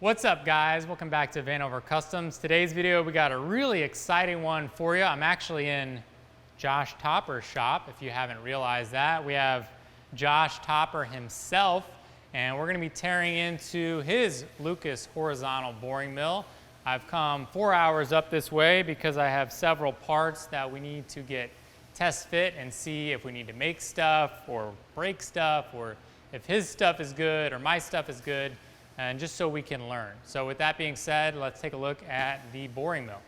What's up, guys? Welcome back to Vanover Customs. Today's video, we got a really exciting one for you. I'm actually in Josh Topper's shop, if you haven't realized that. We have Josh Topper himself, and we're gonna be tearing into his Lucas horizontal boring mill. I've come 4 hours up this way because I have several parts that we need to get test fit and see if we need to make stuff or break stuff, or if his stuff is good or my stuff is good, and just so we can learn. So with that being said, let's take a look at the boring mill.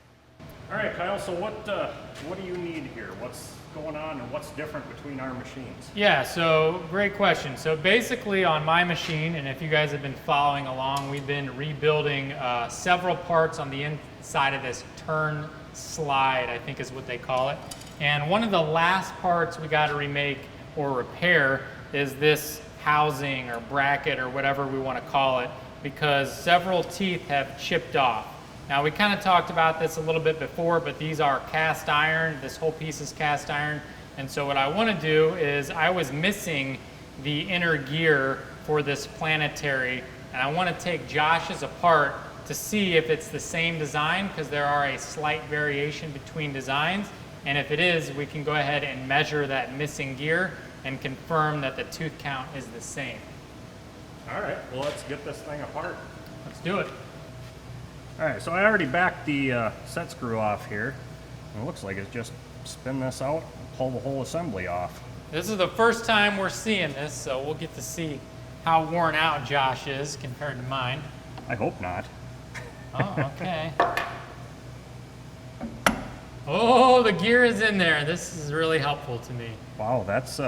All right, Kyle, so what do you need here? What's going on and what's different between our machines? Yeah, so great question. So basically on my machine, and if you guys have been following along, we've been rebuilding several parts on the inside of this turn slide, I think is what they call it. And one of the last parts we got to remake or repair is this housing or bracket or whatever we want to call it, because several teeth have chipped off. Now we kind of talked about this a little bit before, but these are cast iron. This whole piece is cast iron. And so what I want to do is, I was missing the inner gear for this planetary, and I want to take Josh's apart to see if it's the same design, because there are a slight variation between designs. And if it is, we can go ahead and measure that missing gear and confirm that the tooth count is the same. All right, well, let's get this thing apart. Let's do it. All right, so I already backed the set screw off here. It looks like it's just spin this out and pull the whole assembly off. This is the first time we're seeing this, so we'll get to see how worn out Josh is compared to mine. I hope not. Oh, okay. Oh, the gear is in there. This is really helpful to me. Wow, that's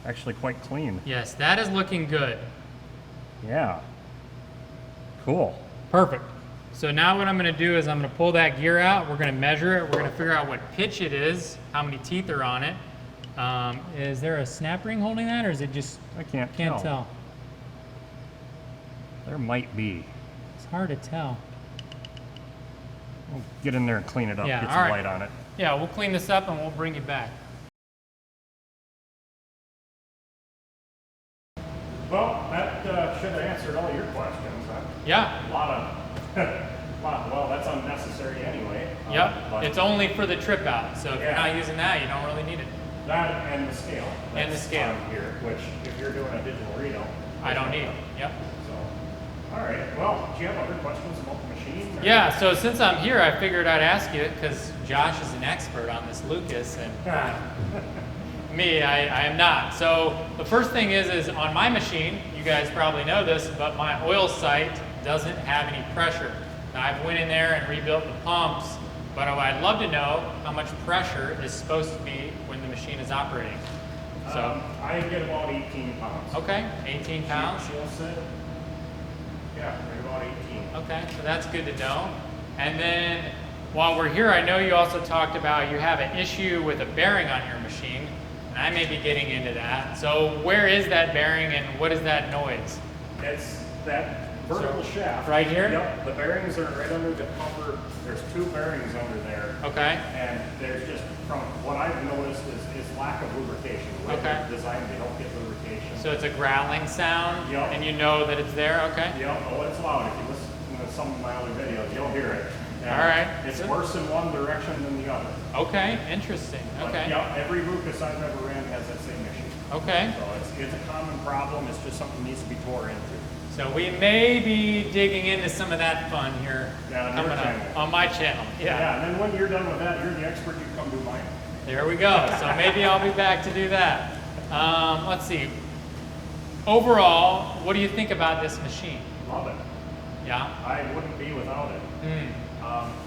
actually quite clean. Yes, that is looking good. Yeah. Cool. Perfect. So now what I'm going to do is I'm going to pull that gear out. We're going to measure it. We're going to figure out what pitch it is, how many teeth are on it. Is there a snap ring holding that, or is it just... I can't tell. There might be. It's hard to tell. We'll get in there and clean it up, Yeah, get some light on it. Yeah, we'll clean this up and we'll bring you back. Well, that should have answered all your questions, huh? Yeah. A lot of, well, that's unnecessary anyway. Yep, it's only for the trip out, so if you're Yeah. not using that, you don't really need it. That and the scale. And the scale. On here, which if you're doing a digital readout, I don't need it. Yep. So, all right. Well, do you have other questions about the machine? Or? Yeah, so since I'm here, I figured I'd ask you, because Josh is an expert on this Lucas, and me, I am not. So the first thing is on my machine, you guys probably know this, but my oil sight doesn't have any pressure. Now I've went in there and rebuilt the pumps, but I'd love to know how much pressure is supposed to be when the machine is operating. So I get about 18 pounds. Okay, 18 pounds. She'll sit. Yeah, right about 18. Okay, so that's good to know. And then while we're here, I know you also talked about you have an issue with a bearing on your machine, and I may be getting into that. So where is that bearing and what is that noise? It's that vertical shaft. Right here? Yep, the bearings are right under the cover. There's 2 bearings under there. Okay. And there's just, from what I've noticed, is lack of lubrication. The way Okay. they're designed, they don't get lubrication. So it's a growling sound, Yep. and you know that it's there? Okay. Yep, oh, it's loud. If you listen to some of my other videos, you'll hear it. And all right. It's worse in one direction than the other. Okay, interesting. Okay. But, yeah, every Lucas I've ever ran has that same issue. Okay. So it's a common problem. It's just something that needs to be tore into. So we may be digging into some of that fun here coming up on my channel. Yeah, and then when you're done with that, you're the expert, you come do mine. There we go. So maybe I'll be back to do that. Let's see. Overall, what do you think about this machine? Love it. Yeah? I wouldn't be without it. Mm.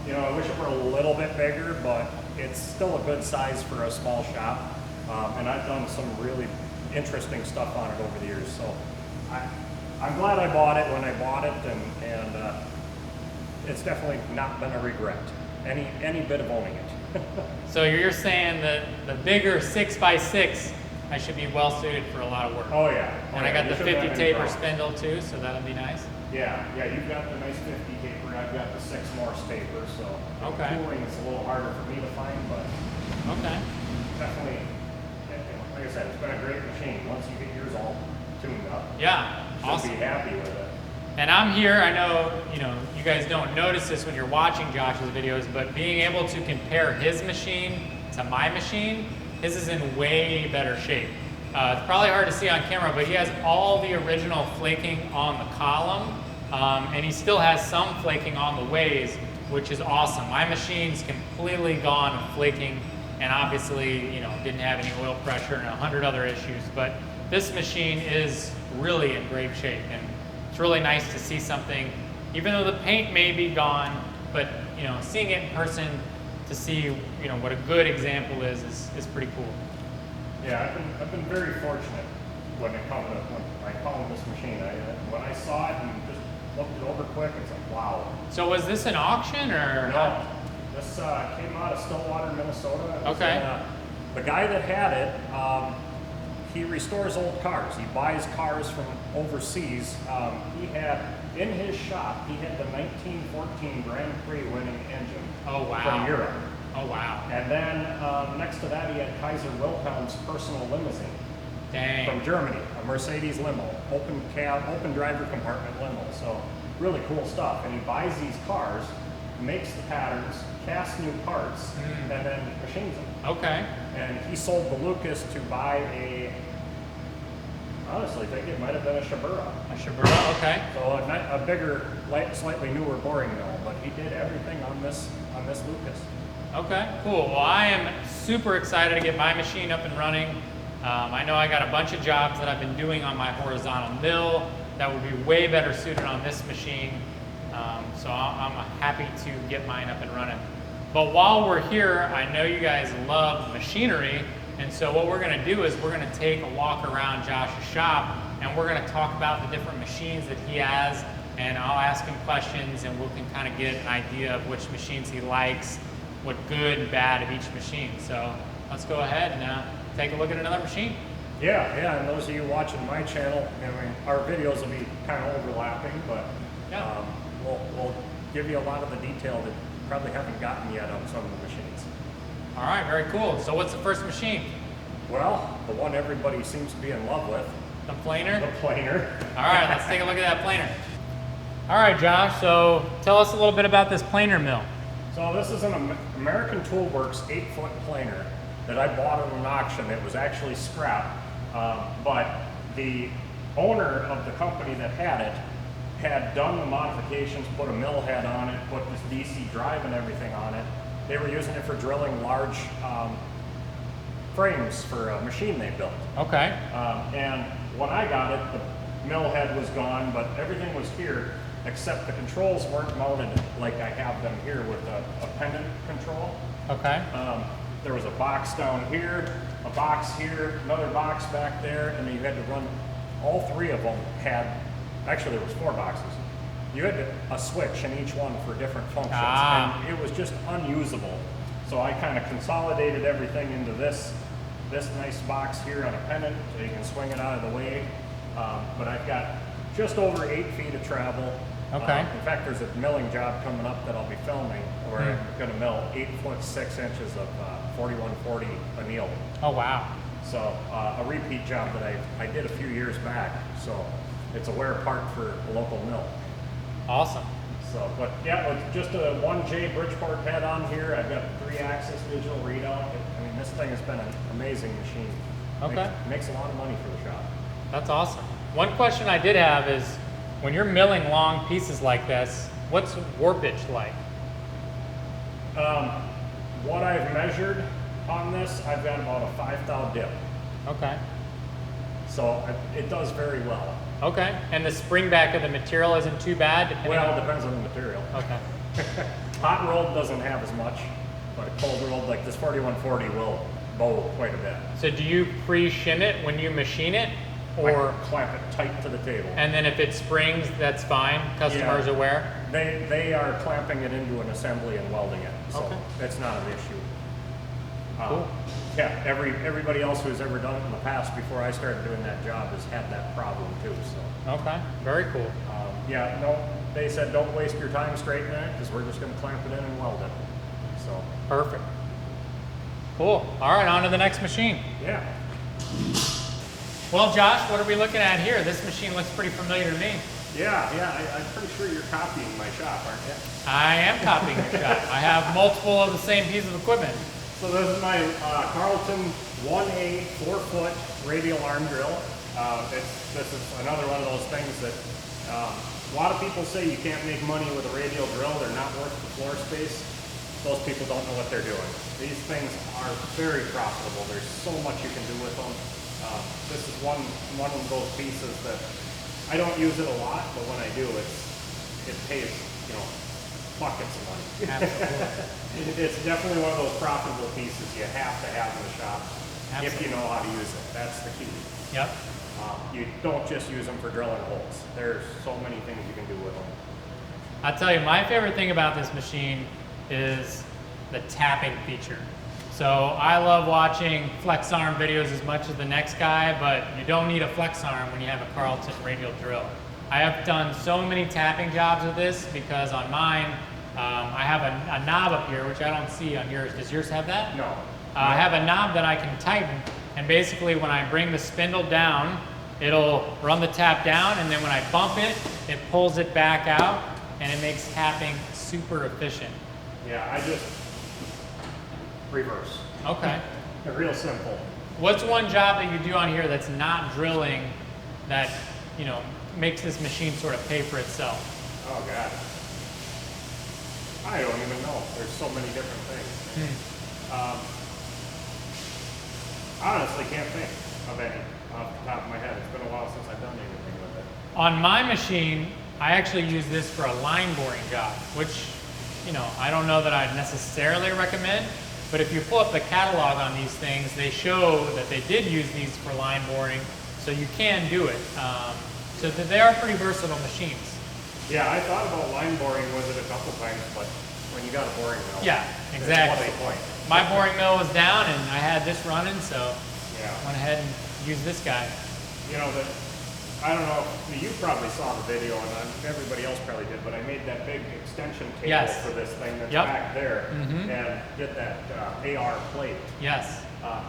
You know, I wish it were a little bit bigger, but it's still a good size for a small shop. And I've done some really interesting stuff on it over the years. So I'm glad I bought it when I bought it, and it's definitely not been a regret, any bit of owning it. So you're saying that the bigger 6x6, I should be well suited for a lot of work. Oh yeah. And I got the 50 taper spindle too, so that'll be nice. Yeah, you've got the nice 50 taper, I've got the 6 Morse taper, so okay. Cooling is a little harder for me to find, but okay. Definitely, like I said, it's been a great machine. Once you get yours all tuned up, yeah, you'll awesome. be happy with it. And I'm here, I know, you guys don't notice this when you're watching Josh's videos, but being able to compare his machine to my machine, his is in way better shape. It's probably hard to see on camera, but he has all the original flaking on the column, and he still has some flaking on the ways, which is awesome. My machine's completely gone of flaking, and obviously, didn't have any oil pressure and 100 other issues, but this machine is really in great shape, and it's really nice to see something, even though the paint may be gone, but seeing it in person to see what a good example is pretty cool. Yeah, I've been very fortunate when I found this machine. When I saw it and just looked it over quick, it's like, wow. So was this an auction or? No, this came out of Stillwater, Minnesota. Okay. The guy that had it, he restores old cars. He buys cars from overseas. He had, in his shop, he had the 1914 Grand Prix winning engine from Europe. Oh, wow. And then next to that, he had Kaiser Wilhelm's personal limousine. Dang. From Germany, a Mercedes limo, open cab, open driver compartment limo. So really cool stuff. And he buys these cars, makes the patterns, casts new parts, and then machines them. Okay. And he sold the Lucas to buy honestly, I think it might have been a Shibura. A Shibura, okay. So a bigger, slightly newer boring mill, but he did everything on this Lucas. Okay, cool. Well, I am super excited to get my machine up and running. I know I got a bunch of jobs that I've been doing on my horizontal mill that would be way better suited on this machine. So I'm happy to get mine up and running. But while we're here, I know you guys love machinery, and so what we're gonna do is we're gonna take a walk around Josh's shop, and we're gonna talk about the different machines that he has, and I'll ask him questions, and we can kind of get an idea of which machines he likes, what good and bad of each machine. So let's go ahead and take a look at another machine. Yeah, and those of you watching my channel, our videos will be kind of overlapping, but we'll give you a lot of the detail that you probably haven't gotten yet on some of the machines. All right, very cool. So what's the first machine? Well, the one everybody seems to be in love with. The planer? The planer. All right, let's take a look at that planer. All right, Josh, so tell us a little bit about this planer mill. So this is an American Toolworks 8-foot planer that I bought at an auction. It was actually scrap, but the owner of the company that had it had done the modifications, put a mill head on it, put this DC drive and everything on it. They were using it for drilling large frames for a machine they built. Okay. And when I got it, the mill head was gone, but everything was here, except the controls weren't mounted like I have them here with a pendant control. Okay. There was a box down here, a box here, another box back there, and then you had to run, all three of them had, actually there was 4 boxes. You had a switch in each one for different functions, and it was just unusable. So I kind of consolidated everything into this nice box here on a pendant, so you can swing it out of the way. But I've got just over 8 feet of travel. Okay. In fact, there's a milling job coming up that I'll be filming where I'm going to mill 8 foot 6 inches of 4140 anneal. Oh, wow. So a repeat job that I did a few years back. So it's a wear part for a local mill. Awesome. So, but yeah, with just a 1J Bridgeport head on here, I've got 3-axis digital readout. I mean, this thing has been an amazing machine. Okay. Makes a lot of money for the shop. That's awesome. One question I did have is, when you're milling long pieces like this, what's warpage like? What I've measured on this, I've got about a 5 thou dip. Okay. So it does very well. Okay. And the spring back of the material isn't too bad? Well, it depends on the material. Okay. Hot rolled doesn't have as much, but cold rolled, like this 4140 will bow quite a bit. So do you pre-shim it when you machine it? Or I clamp it tight to the table. And then if it springs, that's fine? Customers are aware? They are clamping it into an assembly and welding it, so Okay. it's not an issue. Cool. Yeah, everybody else who's ever done it in the past before I started doing that job has had that problem too. So Okay, very cool. yeah, no, they said don't waste your time straightening it because we're just going to clamp it in and weld it. So Perfect. Cool. All right, on to the next machine. yeah. Well, Josh, what are we looking at here? This machine looks pretty familiar to me. Yeah, I'm pretty sure you're copying my shop, aren't you? I am copying your shop. I have multiple of the same piece of equipment. So this is my Carlton 1A 4-foot radial arm drill. This is another one of those things that a lot of people say you can't make money with a radial drill. They're not worth the floor space. Those people don't know what they're doing. These things are very profitable. There's so much you can do with them. This is one of those pieces that I don't use it a lot, but when I do, it pays, buckets of money. Absolutely. It's definitely one of those profitable pieces you have to have in the shop. Absolutely. If you know how to use it. That's the key. Yep. You don't just use them for drilling holes. There's so many things you can do with them. I'll tell you, my favorite thing about this machine is the tapping feature. So I love watching flex arm videos as much as the next guy, but you don't need a flex arm when you have a Carlton radial drill. I have done so many tapping jobs with this because on mine, I have a knob up here, which I don't see on yours. Does yours have that? No. I have a knob that I can tighten, and basically when I bring the spindle down, it'll run the tap down, and then when I bump it, it pulls it back out, and it makes tapping super efficient. Yeah, I just reverse. Okay. Real simple. What's one job that you do on here that's not drilling that, makes this machine sort of pay for itself? Oh, God. I don't even know. There's so many different things. Honestly, can't think of any off the top of my head. It's been a while since I've done anything with it. On my machine, I actually use this for a line boring job, which, I don't know that I'd necessarily recommend, but if you pull up the catalog on these things, they show that they did use these for line boring, so you can do it. So they are pretty versatile machines. Yeah, I thought about line boring with it a couple times, but when you got a boring mill, Yeah, exactly. what's the point? My boring mill was down and I had this running, so Yeah. I went ahead and used this guy. I don't know, you probably saw the video, and everybody else probably did, but I made that big extension table Yes. for this thing that's Yep. back there, Mhm. and did that AR plate. Yes.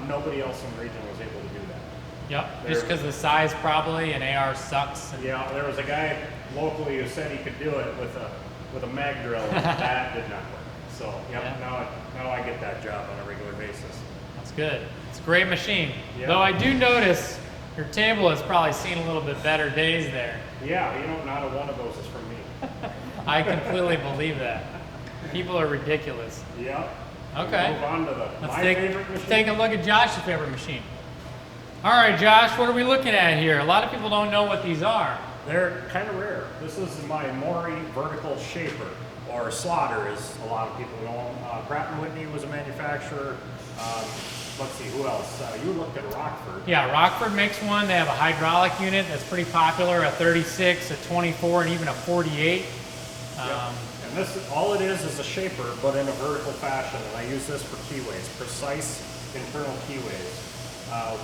Nobody else in the region was able to do that. Yep. Just because of the size probably, and AR sucks. And Yeah, there was a guy locally who said he could do it with a mag drill, and that did not work. So, Yeah. now I get that job on a regular basis. That's good. It's a great machine. Yeah. Though I do notice your table has probably seen a little bit better days there. Yeah, not a one of those is from me. I completely believe that. People are ridiculous. Yeah. Okay. Move on to Let's my take, favorite machine. take a look at Josh's favorite machine. All right, Josh, what are we looking at here? A lot of people don't know what these are. They're kind of rare. This is my Maury vertical shaper, or slaughter as a lot of people know them. Pratt & Whitney was a manufacturer. Let's see, who else? You looked at Rockford. Yeah, Rockford makes one. They have a hydraulic unit that's pretty popular, a 36, a 24, and even a 48. Yep. And this, all it is a shaper, but in a vertical fashion. And I use this for keyways, precise internal keyways.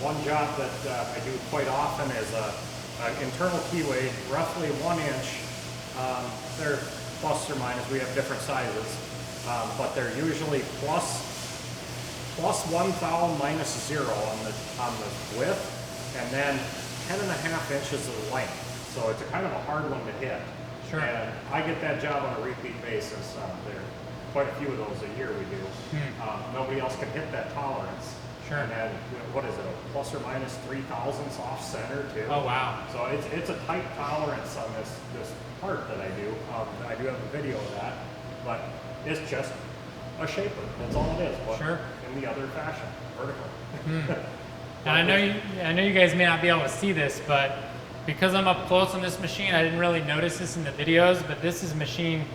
One job that I do quite often is an internal keyway, roughly 1 inch. They're plus or minus, we have different sizes, but they're usually plus 1 thou minus 0 on the width, and then 10.5 inches of length. So it's a kind of a hard one to hit. Sure. And I get that job on a repeat basis. There are quite a few of those a year we do. Nobody else can hit that tolerance. Sure. And then, what is it, a plus or minus 3 thousandths off center too? Oh, wow. So it's a tight tolerance on this part that I do. I do have a video of that, but it's just a shaper. That's all it is. But Sure. in the other fashion, vertical. And I know you guys may not be able to see this, but because I'm up close on this machine, I didn't really notice this in the videos, but this machine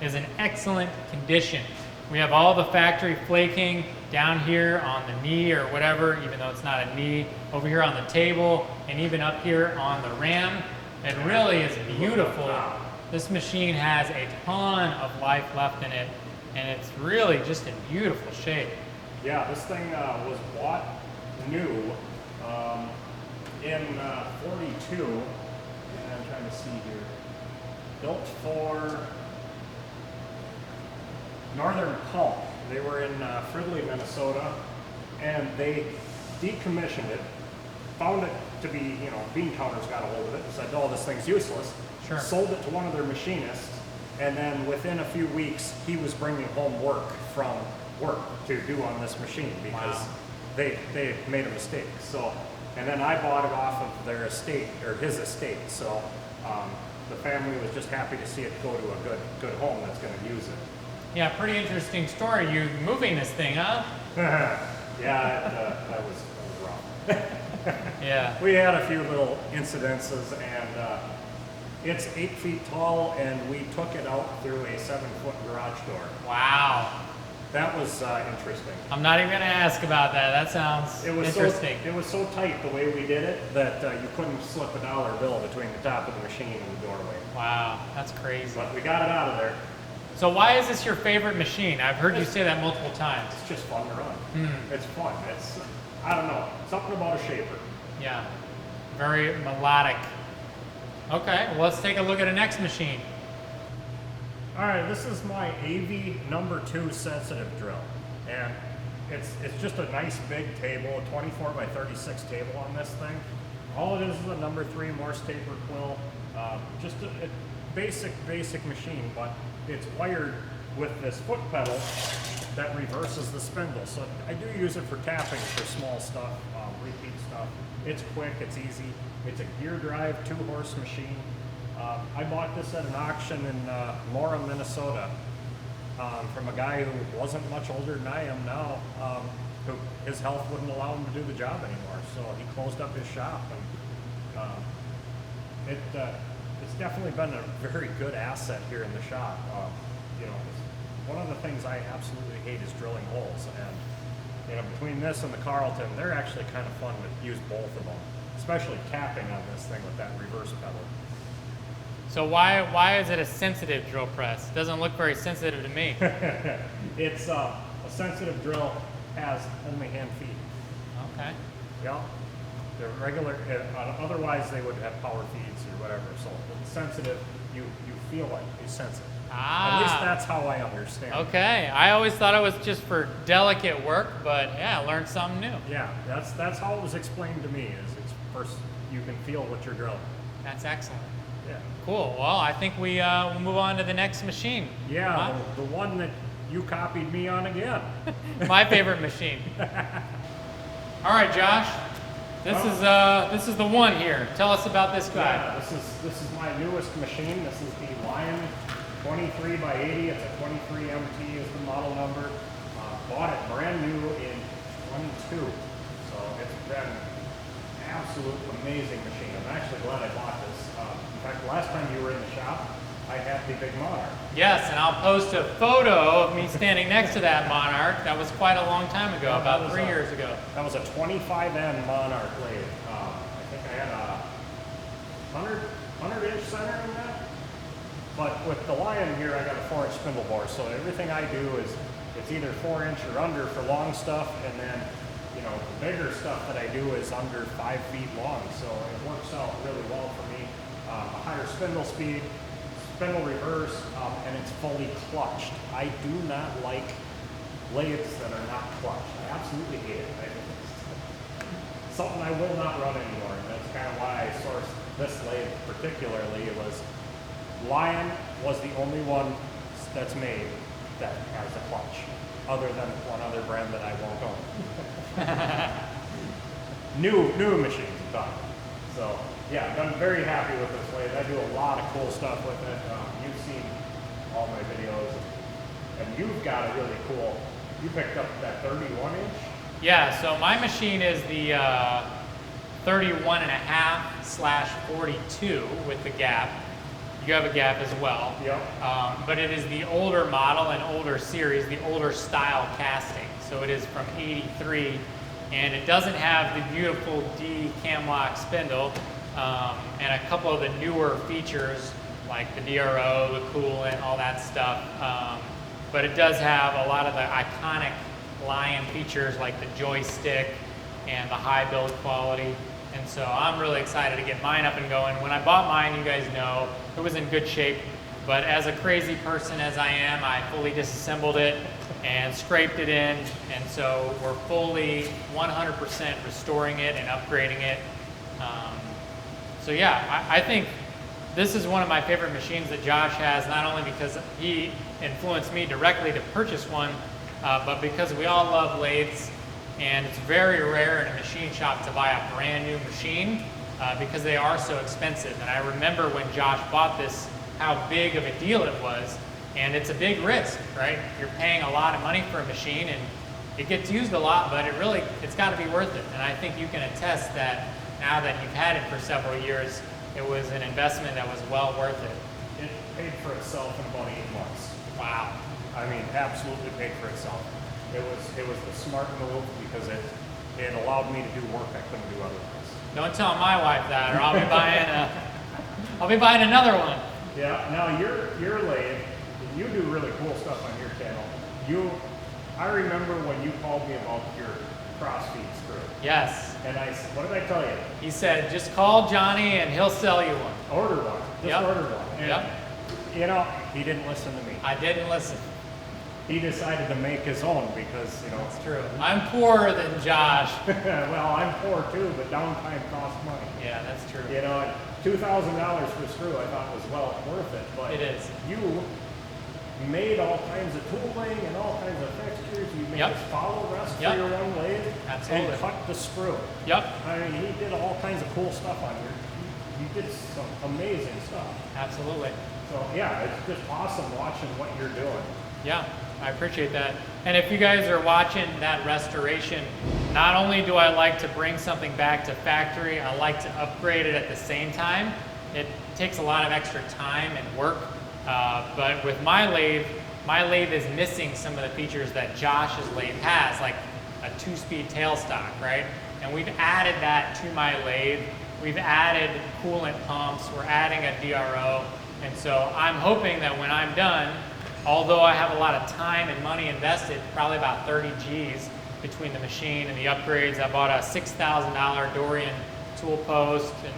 is in excellent condition. We have all the factory flaking down here on the knee or whatever, even though it's not a knee, over here on the table, and even up here on the ram. It really is beautiful. This machine has a ton of life left in it, and it's really just in beautiful shape. Yeah, this thing was bought new in 42, and I'm trying to see here, built for Northern Pulp. They were in Fridley, Minnesota, and they decommissioned it found it to be, you know, bean counters got a hold of it and said, oh, this thing's useless. Sure. Sold it to one of their machinists, and then within a few weeks, he was bringing home work from work to do on this machine because Wow. they made a mistake. So, and then I bought it off of their estate, or his estate. So the family was just happy to see it go to a good home that's going to use it. Yeah, pretty interesting story. You moving this thing, huh? Yeah, that was rough. Yeah. We had a few little incidences, and it's 8 feet tall, and we took it out through a 7-foot garage door. Wow. That was interesting. I'm not even going to ask about that. That sounds interesting. It was so tight the way we did it that you couldn't slip a dollar bill between the top of the machine and the doorway. Wow, that's crazy. But we got it out of there. So why is this your favorite machine? I've heard you say that multiple times. It's just fun to run. It's fun. It's, I don't know, something about a shaper. Yeah, very melodic. Okay, well, let's take a look at the next machine. All right, this is my AV #2 sensitive drill, and it's just a nice big table, a 24 by 36 table on this thing. All it is a #3 Morse taper quill, just a basic machine, but it's wired with this foot pedal that reverses the spindle. So I do use it for tapping for small stuff, repeat stuff. It's quick, it's easy. It's a gear drive, 2-horse machine. I bought this at an auction in Mora, Minnesota, from a guy who wasn't much older than I am now, who his health wouldn't allow him to do the job anymore. So he closed up his shop, and it's definitely been a very good asset here in the shop. You know, one of the things I absolutely hate is drilling holes, and you know, between this and the Carlton, they're actually kind of fun to use both of them, especially tapping on this thing with that reverse pedal. So why is it a sensitive drill press? It doesn't look very sensitive to me. It's a sensitive drill, has only hand feed. Okay. Yeah. They're regular, otherwise they would have power feeds or whatever. So it's sensitive, you feel like you sense it. Ah. At least that's how I understand it. Okay. I always thought it was just for delicate work, but yeah, I learned something new. Yeah, that's how it was explained to me, is it's first you can feel what you're drilling. That's excellent. Yeah. Cool. Well, I think we'll move on to the next machine. Yeah, the one that you copied me on again. My favorite machine. All right, Josh. This is the one here. Tell us about this guy. Yeah, this is my newest machine. This is the Lion 23 by 80. It's a 23 MT is the model number. Bought it brand new in 22. So it's been an absolute amazing machine. I'm actually glad I bought this. In fact, last time you were in the shop, I had the big Monarch. Yes, and I'll post a photo of me standing next to that Monarch. That was quite a long time ago, Yeah, about 3 years ago. That was a 25N Monarch lathe. I think I had a 100-inch center in that. But with the Lion here, I got a 4-inch spindle bore. So everything I do is it's either 4-inch or under for long stuff, and then you know the bigger stuff that I do is under 5 feet long. So it works out really well for me. A higher spindle speed, spindle reverse, and it's fully clutched. I do not like lathes that are not clutched. I absolutely hate it. It's something I will not run anymore, and that's kind of why I sourced this lathe particularly. It was Lion was the only one that's made that has a clutch, other than one other brand that I won't own. New machines, done. So yeah, I'm very happy with this lathe. I do a lot of cool stuff with it. You've seen all my videos, and you've got a really cool. You picked up that 31-inch. Yeah, so my machine is the 31.5/42 with the gap. You have a gap as well. Yep. But it is the older model and older series, the older style casting. So it is from '83, and it doesn't have the beautiful D cam lock spindle and a couple of the newer features like the DRO, the coolant, all that stuff. But it does have a lot of the iconic Lion features like the joystick and the high build quality. And so I'm really excited to get mine up and going. When I bought mine, you guys know, it was in good shape. But as a crazy person as I am, I fully disassembled it and scraped it in. And so we're fully 100% restoring it and upgrading it. So yeah, I think this is one of my favorite machines that Josh has, not only because he influenced me directly to purchase one, but because we all love lathes, and it's very rare in a machine shop to buy a brand new machine because they are so expensive. And I remember when Josh bought this, how big of a deal it was, and it's a big risk, right? You're paying a lot of money for a machine, and it gets used a lot, but it's got to be worth it. And I think you can attest that now that you've had it for several years, it was an investment that was well worth it. It paid for itself in about 8 months. Wow. I mean, absolutely paid for itself. It was the smart move because it allowed me to do work I couldn't do otherwise. Don't tell my wife that, or I'll be buying another one. Yeah. Now your lathe, you do really cool stuff on your channel. I remember when you called me about your crossfeed screw. Yes. And I said, what did I tell you? He said, just call Johnny and he'll sell you one. Order one. Just order one. And, Yep. you know, he didn't listen to me. I didn't listen. He decided to make his own because, you know. That's true. I'm poorer than Josh. Well, I'm poor too, but downtime costs money. Yeah, that's true. You know, $2,000 for a screw I thought was well worth it. But It is. You made all kinds of tooling and all kinds of fixtures. You made this follow rest for your one lathe. Absolutely. And cut the screw. Yep. I mean, he did all kinds of cool stuff on here. You did some amazing stuff. Absolutely. So yeah, it's just awesome watching what you're doing. Yeah, I appreciate that. And if you guys are watching that restoration, not only do I like to bring something back to factory, I like to upgrade it at the same time. It takes a lot of extra time and work, but with my lathe is missing some of the features that Josh's lathe has, like a 2-speed tailstock, right? And we've added that to my lathe. We've added coolant pumps, we're adding a DRO, and so I'm hoping that when I'm done, although I have a lot of time and money invested, probably about 30 G's between the machine and the upgrades. I bought a $6,000 Dorian tool post, and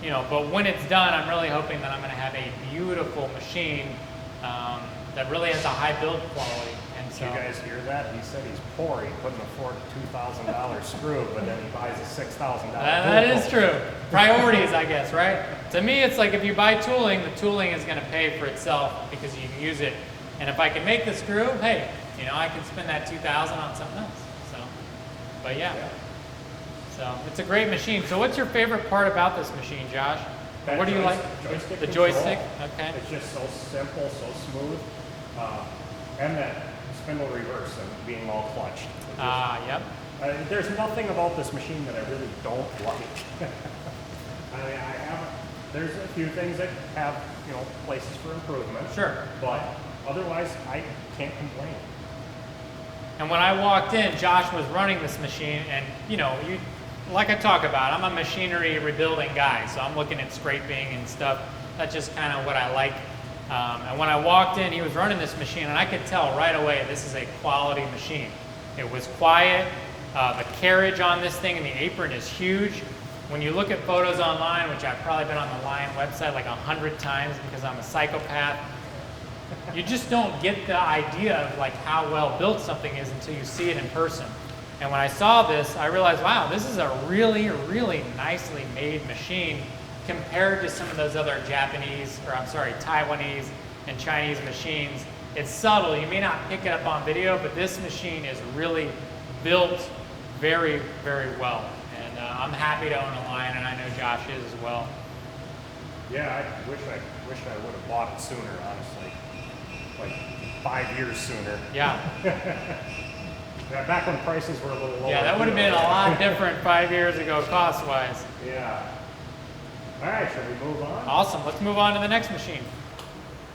you know, but when it's done, I'm really hoping that I'm going to have a beautiful machine that really has a high build quality. And so, you guys hear that? He said he's poor. He couldn't afford a $2,000 screw, but then he buys a $6,000. That is true. Priorities, I guess, right? To me, it's like if you buy tooling, the tooling is going to pay for itself because you can use it. And if I can make the screw, hey, you know, I can spend that $2,000 on something else. So, but yeah. So it's a great machine. So what's your favorite part about this machine, Josh? What do you like? Joystick the control. joystick? Okay. It's just so simple, so smooth. And that spindle reverse and being all clutched. Yep. There's nothing about this machine that I really don't like. I mean, there's a few things that have, you know, places for improvement. Sure. But otherwise, I can't complain. And when I walked in, Josh was running this machine, and you know, like I talk about, I'm a machinery rebuilding guy, so I'm looking at scraping and stuff. That's just kind of what I like. And when I walked in, he was running this machine, and I could tell right away this is a quality machine. It was quiet. The carriage on this thing and the apron is huge. When you look at photos online, which I've probably been on the Lion website like 100 times because I'm a psychopath, you just don't get the idea of like how well built something is until you see it in person. And when I saw this, I realized, wow, this is a really, really nicely made machine compared to some of those other Taiwanese and Chinese machines. It's subtle. You may not pick it up on video, but this machine is really built very, very well. And I'm happy to own a Lion, and I know Josh is as well. Yeah, I wish I would have bought it sooner, honestly. Like 5 years sooner. Yeah. Yeah, back when prices were a little lower. Yeah, that would have been a lot different 5 years ago cost-wise. Yeah. All right, should we move on? Awesome. Let's move on to the next machine.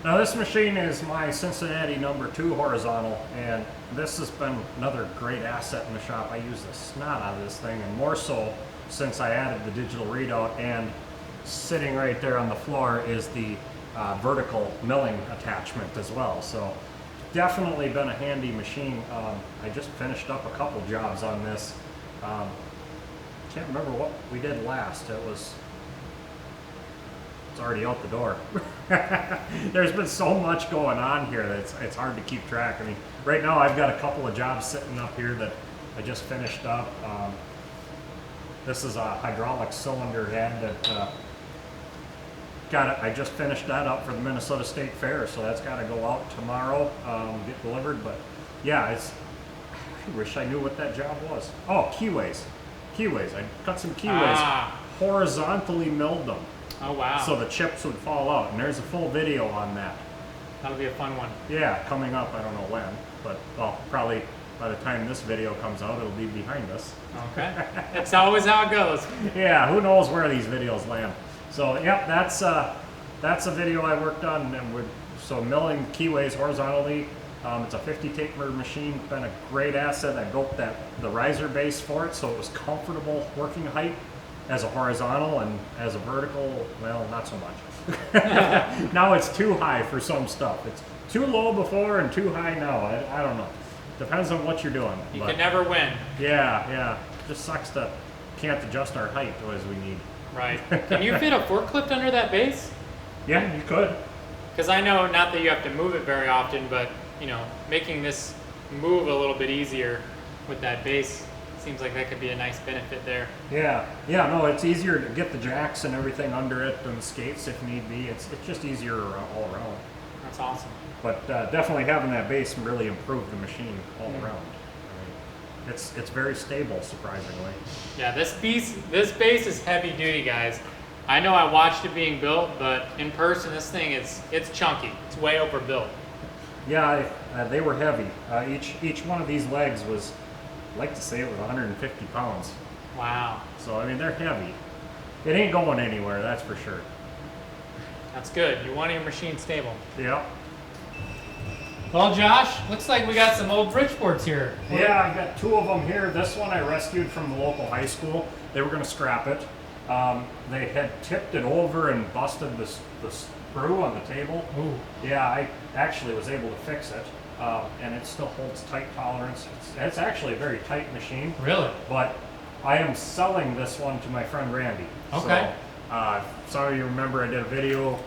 Now this machine is my Cincinnati #2 horizontal, and this has been another great asset in the shop. I use the snot out of this thing, and more so since I added the digital readout, and sitting right there on the floor is the vertical milling attachment as well. So definitely been a handy machine. I just finished up a couple jobs on this. Can't remember what we did last. It was it's already out the door. There's been so much going on here that it's hard to keep track. I mean, right now I've got a couple of jobs sitting up here that I just finished up. This is a hydraulic cylinder head that I just finished that up for the Minnesota State Fair, so that's got to go out tomorrow, get delivered. But yeah, I wish I knew what that job was. Oh, keyways. I cut some keyways, horizontally milled them. Oh wow. So the chips would fall out, and there's a full video on that. That'll be a fun one. Yeah, coming up, I don't know when, but well, probably by the time this video comes out, it'll be behind us. Okay. That's always how it goes. Yeah, who knows where these videos land. So yep, that's a video I worked on, and so milling keyways horizontally. It's a 50 taper machine, been a great asset. I built the riser base for it, so it was comfortable working height as a horizontal, and as a vertical, well, not so much. Now it's too high for some stuff. It's too low before and too high now. I don't know. Depends on what you're doing. You can never win. Yeah. Just sucks that can't adjust our height as we need. Right. Can you fit a forklift under that base? Yeah, you could. Because I know, not that you have to move it very often, but making this move a little bit easier with that base seems like that could be a nice benefit there. Yeah, no, it's easier to get the jacks and everything under it than the skates if need be. It's just easier all around. That's awesome. But definitely having that base really improved the machine all around. I mean, it's very stable, surprisingly. Yeah, this base is heavy duty, guys. I know I watched it being built, but in person, this thing it's chunky. It's way overbuilt. Yeah, they were heavy. Each one of these legs was, I'd like to say it was 150 pounds. Wow. So, I mean, they're heavy. It ain't going anywhere, that's for sure. That's good. You want your machine stable. Yeah. Well, Josh, looks like we got some old Bridgeports here. Yeah, I got two of them here. This one I rescued from the local high school. They were going to scrap it. They had tipped it over and busted the screw on the table. Ooh. Yeah, I actually was able to fix it, and it still holds tight tolerance. It's actually a very tight machine. Really? But I am selling this one to my friend Randy. Okay. So, sorry you remember I did a video.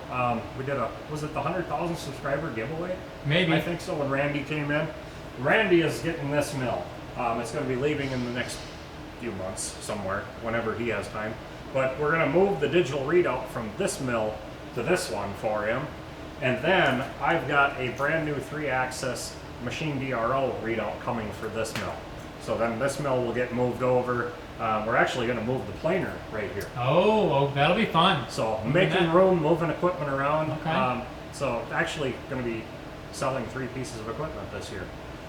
We did was it the 100,000 subscriber giveaway? Maybe. I think so, when Randy came in. Randy is getting this mill. It's going to be leaving in the next few months somewhere, whenever he has time. But we're going to move the digital readout from this mill to this one for him. And then I've got a brand new 3-axis machine DRO readout coming for this mill. So then this mill will get moved over. We're actually going to move the planer right here. Oh, that'll be fun. So making room, moving equipment around. Okay. So actually going to be selling 3 pieces of equipment this year.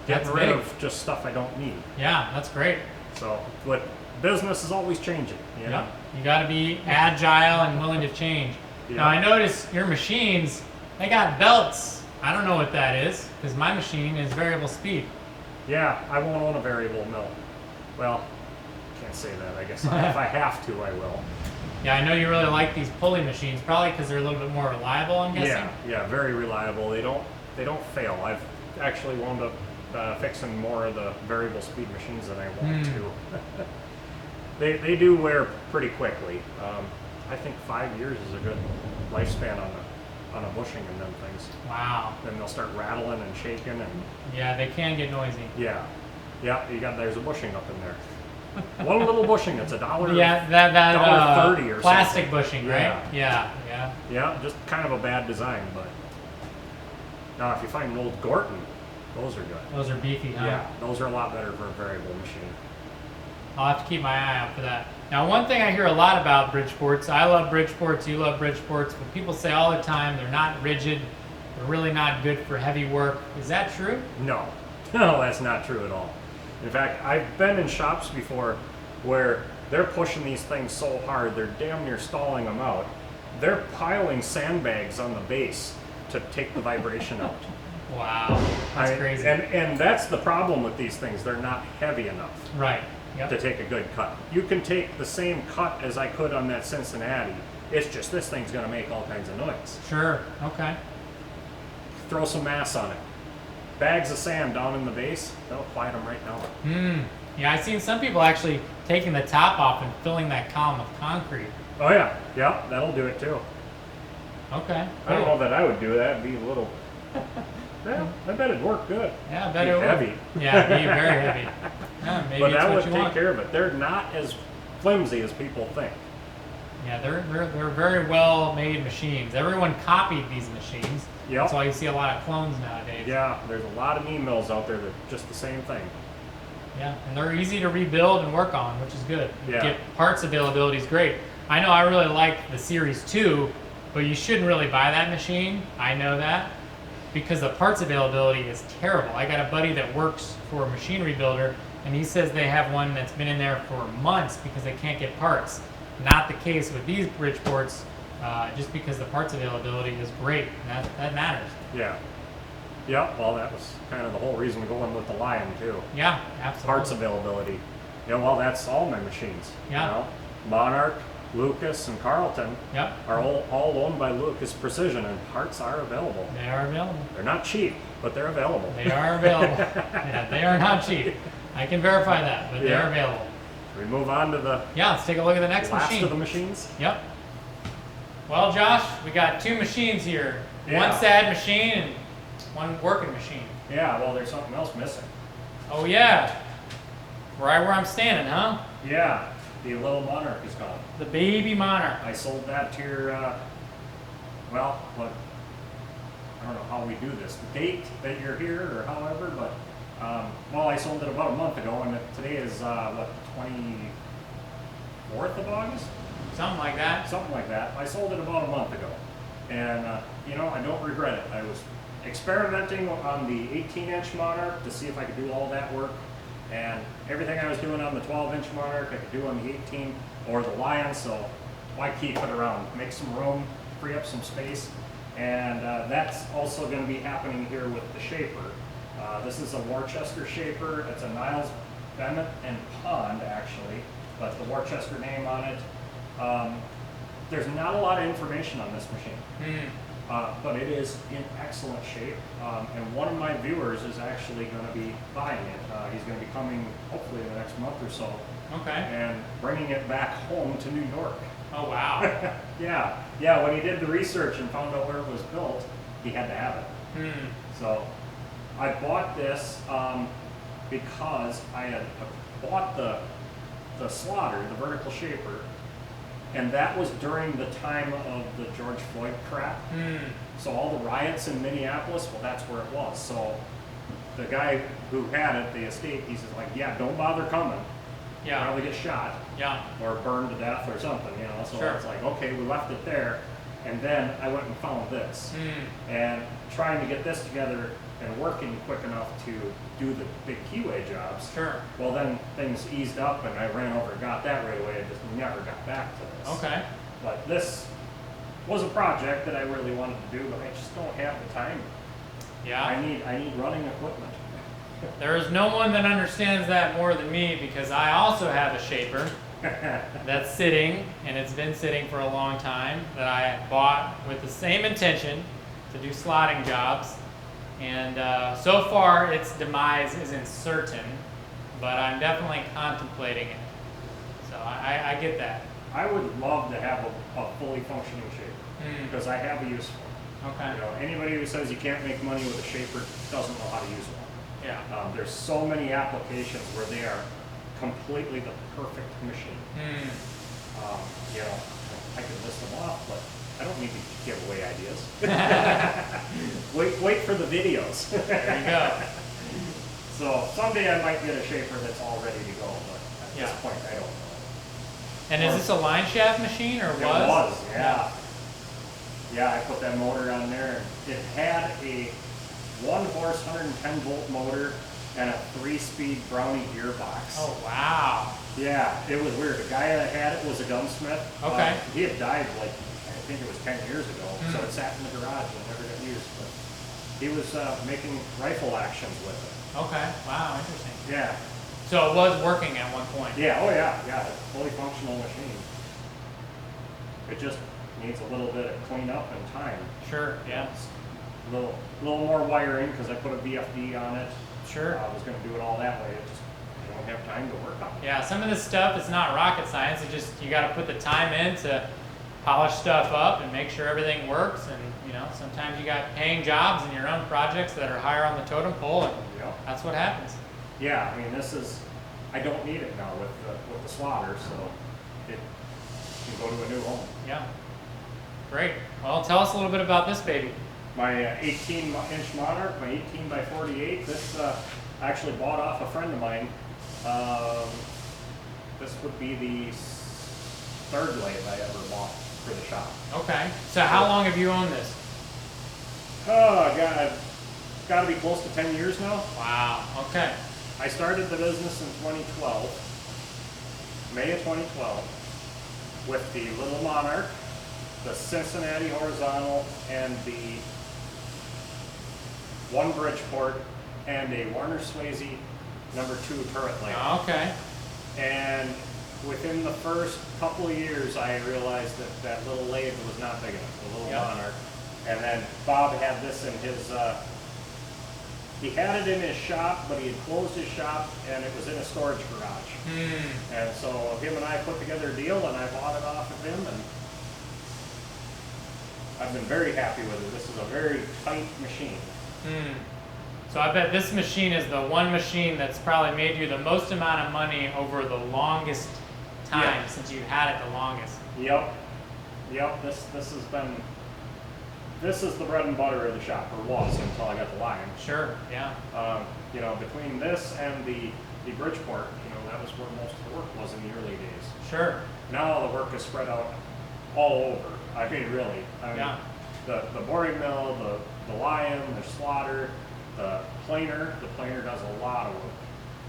That's Getting rid big. of just stuff I don't need. Yeah, that's great. So business is always changing. You know? Yep. You got to be agile and willing to change. Yeah. Now I notice your machines, they got belts. I don't know what that is, because my machine is variable speed. Yeah, I won't own a variable mill. Well, can't say that. I guess if I have to, I will. Yeah, I know you really like these pulley machines, probably because they're a little bit more reliable, I'm guessing. Yeah, very reliable. They don't fail. I've actually wound up fixing more of the variable speed machines than I want to. They do wear pretty quickly. I think 5 years is a good lifespan on a bushing and them things. Wow. Then they'll start rattling and shaking and Yeah, they can get noisy. yeah, there's a bushing up in there. One little bushing, it's $1. Yeah, that $1.30 or plastic something. bushing, right? Yeah. Yeah, just kind of a bad design, but now if you find an old Gorton, those are good. Those are beefy, huh? Yeah, those are a lot better for a variable machine. I'll have to keep my eye out for that. Now, one thing I hear a lot about Bridgeports, I love Bridgeports, you love Bridgeports, but people say all the time they're not rigid, they're really not good for heavy work. Is that true? No, that's not true at all. In fact, I've been in shops before where they're pushing these things so hard, they're damn near stalling them out. They're piling sandbags on the base to take the vibration out. Wow, that's crazy. And that's the problem with these things. They're not heavy enough Right. Yep. to take a good cut. You can take the same cut as I could on that Cincinnati. It's just this thing's going to make all kinds of noise. Sure. Okay. Throw some mass on it. Bags of sand down in the base, that'll quiet them right down. Yeah, I've seen some people actually taking the top off and filling that column of concrete. Oh yeah, that'll do it too. Okay. I don't cool. know that I would do that. It'd be a little. Well, I bet it'd work good. Yeah, I bet Be it would. heavy. Yeah, it'd be very heavy. Yeah, maybe But it's that what would you take want. care of it. They're not as flimsy as people think. Yeah, they're very well made machines. Everyone copied these machines. Yep. That's why you see a lot of clones nowadays. Yeah, there's a lot of knee mills out there that just the same thing. Yeah, and they're easy to rebuild and work on, which is good. Yeah. Get parts availability is great. I know I really like the Series 2, but you shouldn't really buy that machine. I know that because the parts availability is terrible. I got a buddy that works for a machine rebuilder, and he says they have one that's been in there for months because they can't get parts. Not the case with these Bridgeports, just because the parts availability is great. And that matters. Yeah. Yeah, well, that was kind of the whole reason to go in with the Lion, too. Yeah, absolutely. Parts availability. Yeah, well, that's all my machines. Yeah. You know? Monarch, Lucas, and Carlton Yep, are all owned by Lucas Precision, and parts are available. they are available. They're not cheap, but they're available. They are available. Yeah, they are not cheap. I can verify that, but Yeah. they're available. Should we move on to the Yeah, let's take a look at the next last machine. of the machines? Yep. Well, Josh, we got two machines here. Yeah. One sad machine and one working machine. Yeah, well, there's something else missing. Oh yeah, right where I'm standing, huh? Yeah, the little Monarch is gone. The baby Monarch. I sold that to your, well, look, I don't know how we do this, the date that you're here or however, but, well, I sold it about a month ago, and today is, what, the 24th of August? Something like that. Something like that. I sold it about a month ago, and, you know, I don't regret it. I was experimenting on the 18-inch Monarch to see if I could do all that work, and everything I was doing on the 12-inch Monarch, I could do on the 18 or the Lion, so why keep it around? Make some room, free up some space, and that's also going to be happening here with the shaper. This is a Worcester shaper. It's a Niles, Bennett, and Pond, actually, but the Worcester name on it. There's not a lot of information on this machine. But it is in excellent shape, and one of my viewers is actually going to be buying it. He's going to be coming hopefully in the next month or so, Okay. and bringing it back home to New York. Oh wow. Yeah, when he did the research and found out where it was built, he had to have it. So I bought this because I had bought the slaughter, the vertical shaper, and that was during the time of the George Floyd crap. So all the riots in Minneapolis, well, that's where it was. So the guy who had it, the estate, he says like, yeah, don't bother coming. Yeah. Probably get shot Yeah. or burned to death or something, you know. So Sure. it's like, okay, we left it there. And then I went and found this. And trying to get this together and working quick enough to do the big keyway jobs. Sure. Well, then things eased up and I ran over and got that right away. I just never got back to this. Okay. But this was a project that I really wanted to do, but I just don't have the time. Yeah. I need running equipment. There is no one that understands that more than me because I also have a shaper that's sitting, and it's been sitting for a long time, that I bought with the same intention to do slotting jobs. And so far, its demise isn't certain, but I'm definitely contemplating it. So I get that. I would love to have a fully functioning shaper because I have a use for it. Okay. You know, anybody who says you can't make money with a shaper doesn't know how to use one. Yeah. There's so many applications where they are completely the perfect machine. You know, I could list them off, but I don't need to give away ideas. wait for the videos. There you go. So someday I might get a shaper that's all ready to go, but at Yeah. this point I don't know. And is this a line shaft machine or was? It was, yeah. Yeah, I put that motor on there. It had a 1-horse, 110-volt motor and a 3-speed Brownie gearbox. Oh wow. Yeah, it was weird. The guy that had it was a gunsmith. Okay. He had died like, I think it was 10 years ago, so it sat in the garage and never got used. But he was making rifle actions with it. Okay. Wow. Interesting. Yeah. So it was working at one point. Yeah, oh yeah, yeah, fully functional machine. It just needs a little bit of cleanup and time. Sure. Yeah. A little more wiring because I put a VFD on it. Sure. I was going to do it all that way. It just, I don't have time to work on it. Yeah, some of this stuff is not rocket science. It just, you got to put the time in to polish stuff up and make sure everything works. And you know, sometimes you got paying jobs in your own projects that are higher on the totem pole, and that's what happens. Yeah, I mean, I don't need it now with the swatter, so it can go to a new home. Yeah. Great. Well, tell us a little bit about this baby. My 18-inch Monarch, my 18 by 48. This I actually bought off a friend of mine. This would be the third lathe I ever bought for the shop. Okay. So how long have you owned this? Oh, God. Got to be close to 10 years now. Wow. Okay. I started the business in 2012, May of 2012, with the little Monarch, the Cincinnati horizontal, and the one Bridgeport, and a Warner Swayze #2 turret lathe. Okay. And within the first couple of years, I realized that little lathe was not big enough, the little Monarch. And then Bob had this in his, he had it in his shop, but he had closed his shop, and it was in a storage garage. And so him and I put together a deal, and I bought it off of him, and I've been very happy with it. This is a very tight machine. So I bet this machine is the one machine that's probably made you the most amount of money over the longest time since you've had it the longest. Yep. This has been, this is the bread and butter of the shop, or was until I got the Lion. Sure. Yeah. You know, between this and the Bridgeport, you know, that was where most of the work was in the early days. Sure. Now the work is spread out all over. I mean, really. I mean, the boring mill, the Lion, the slaughter, the planer. The planer does a lot of work.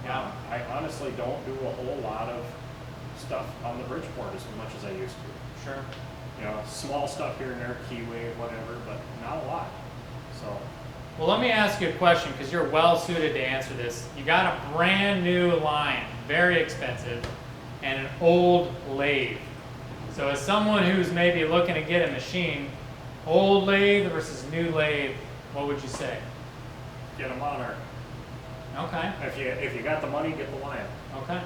Yeah. I honestly don't do a whole lot of stuff on the Bridgeport as much as I used to. Sure. You know, small stuff here and there, keyway, whatever, but not a lot. So. Well, let me ask you a question, because you're well suited to answer this. You got a brand new line, very expensive, and an old lathe. So as someone who's maybe looking to get a machine, old lathe versus new lathe, what would you say? Get a Monarch. Okay. If you got the money, get the Lion. Okay.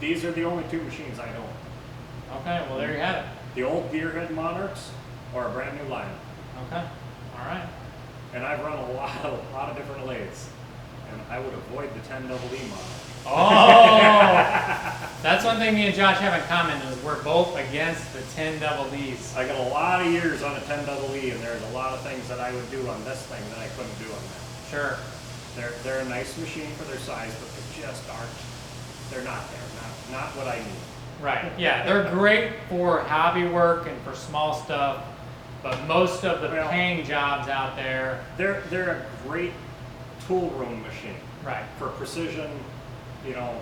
These are the only two machines I own. Okay, well there you have it. The old gearhead Monarchs or a brand new Lion. Okay. All right. And I've run a lot of different lathes, and I would avoid the 10 double E Monarch. Oh, that's one thing me and Josh have in common is we're both against the 10 double E's. I got a lot of years on a 10 double E, and there's a lot of things that I would do on this thing that I couldn't do on that. Sure. They're a nice machine for their size, but they just aren't. They're not there. Not what I need. Right. Yeah, they're great for hobby work and for small stuff, but most of the paying jobs out there. They're a great tool room machine. Right. For precision, you know,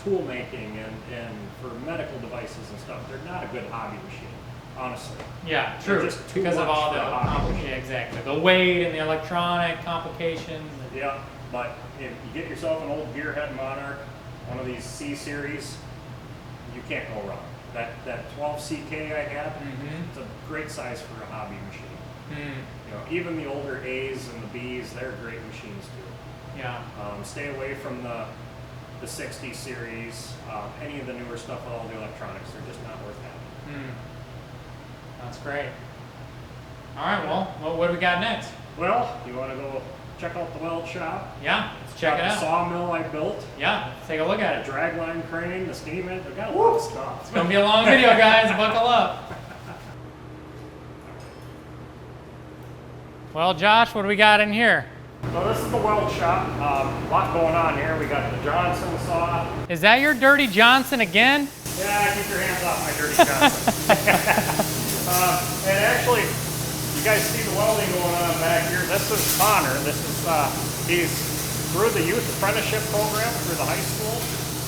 tool making and for medical devices and stuff. They're not a good hobby machine, honestly. Yeah, true. Just too because of much all for the a hobby machine. yeah, exactly. The weight and the electronic complications. Yeah, but if you get yourself an old gearhead Monarch, one of these C series, you can't go wrong. That 12 CK I had, it's a great size for a hobby machine. You know, even the older A's and the B's, they're great machines too. Yeah. Stay away from the 60 series, any of the newer stuff with all the electronics. They're just not worth having. That's great. All right, well, what do we got next? Well, you want to go check out the weld shop? Yeah, let's check it The out. sawmill I built. Yeah, let's take a look at The it. dragline crane, the steam engine. We've got a lot of stuff. It's going to be a long video, guys. Buckle up. Well, Josh, what do we got in here? So this is the weld shop. A lot going on here. We got the Johnson saw. Is that your Dirty Johnson again? Yeah, keep your hands off my Dirty Johnson. And actually, you guys see the welding going on back here. This is Connor. This is he's through the youth apprenticeship program through the high school.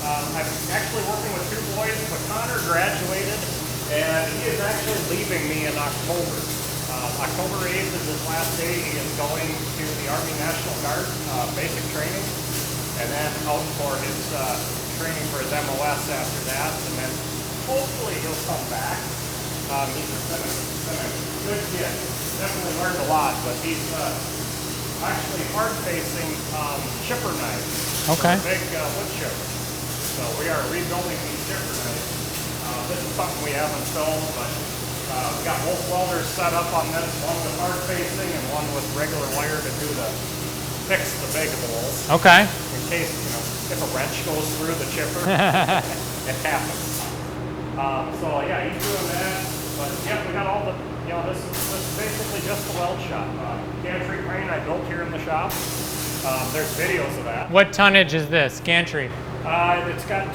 I'm actually working with two boys, but Connor graduated, and he is actually leaving me in October. October 8th is his last day. He is going to the Army National Guard basic training, and then out for his training for his MOS after that, and then hopefully he'll come back. He's been a good kid. Definitely learned a lot, but he's actually hard-facing chipper knives. Okay. Big wood chipper. So we are rebuilding these chipper knives. This is something we haven't filmed, but we got both welders set up on this, one with hard facing and one with regular wire to do the fix the big holes. Okay. In case, you know, if a wrench goes through the chipper, it happens. So yeah, he's doing that. But yeah, we got all the, you know, this is basically just the weld shop. Gantry crane I built here in the shop. There's videos of that. What tonnage is this gantry? It's got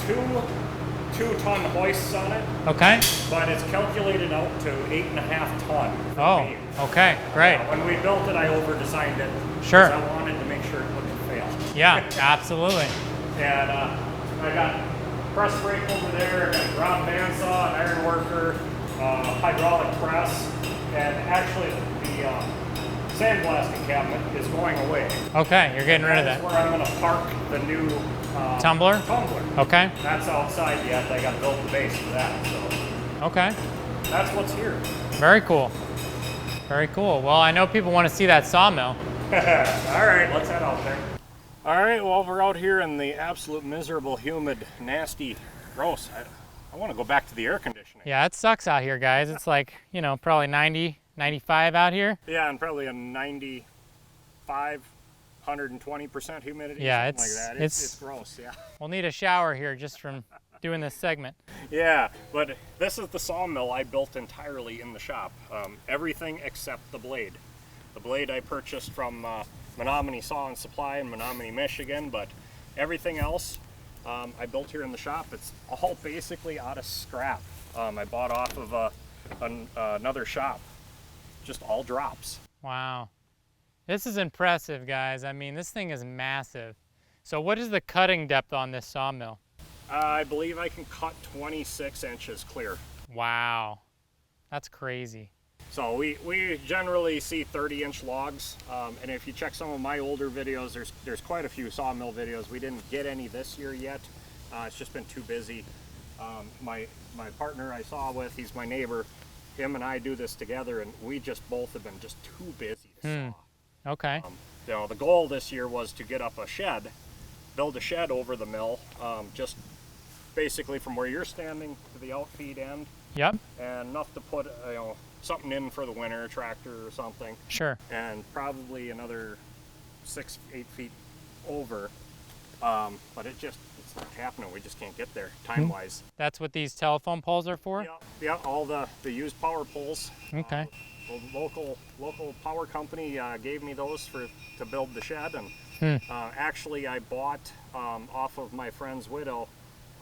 two-ton hoists on it. Okay. But it's calculated out to 8.5 ton. Oh, okay, great. When we built it, I over-designed it. Sure. Because I wanted to make sure it wouldn't fail. Yeah, absolutely. And I got press brake over there, I got a ground bandsaw, an iron worker, hydraulic press, and actually the sandblasting cabinet is going away. Okay, you're getting rid of That's that. where I'm going to park the new Tumbler? tumbler. Okay. That's outside yet. I got to build the base for that. So Okay. that's what's here. Very cool. Very cool. Well, I know people want to see that sawmill. All right, let's head out there. All right, well, we're out here in the absolute miserable, humid, nasty, gross. I want to go back to the air conditioning. Yeah, it sucks out here, guys. It's like, you know, probably 90, 95 out here. Yeah, and probably a 95, 120% humidity. Yeah, something like that. It's gross. Yeah. We'll need a shower here just from doing this segment. Yeah, but this is the sawmill I built entirely in the shop. Everything except the blade. The blade I purchased from Menominee Saw and Supply in Menominee, Michigan, but everything else I built here in the shop. It's all basically out of scrap. I bought off of another shop. Just all drops. Wow. This is impressive, guys. I mean, this thing is massive. So what is the cutting depth on this sawmill? I believe I can cut 26 inches clear. Wow. That's crazy. So we generally see 30-inch logs, and if you check some of my older videos, there's quite a few sawmill videos. We didn't get any this year yet. It's just been too busy. My partner I saw with, he's my neighbor. Him and I do this together, and we just both have been just too busy to saw. Okay. You know, the goal this year was to get up a shed, build a shed over the mill, just basically from where you're standing to the outfeed end. Yep. And enough to put, you know, something in for the winter, a tractor or something. Sure. And probably another 6-8 feet over. But it's not happening. We just can't get there time-wise. That's what these telephone poles are for? Yeah, all the used power poles. Okay. The local power company gave me those to build the shed. And actually, I bought off of my friend's widow.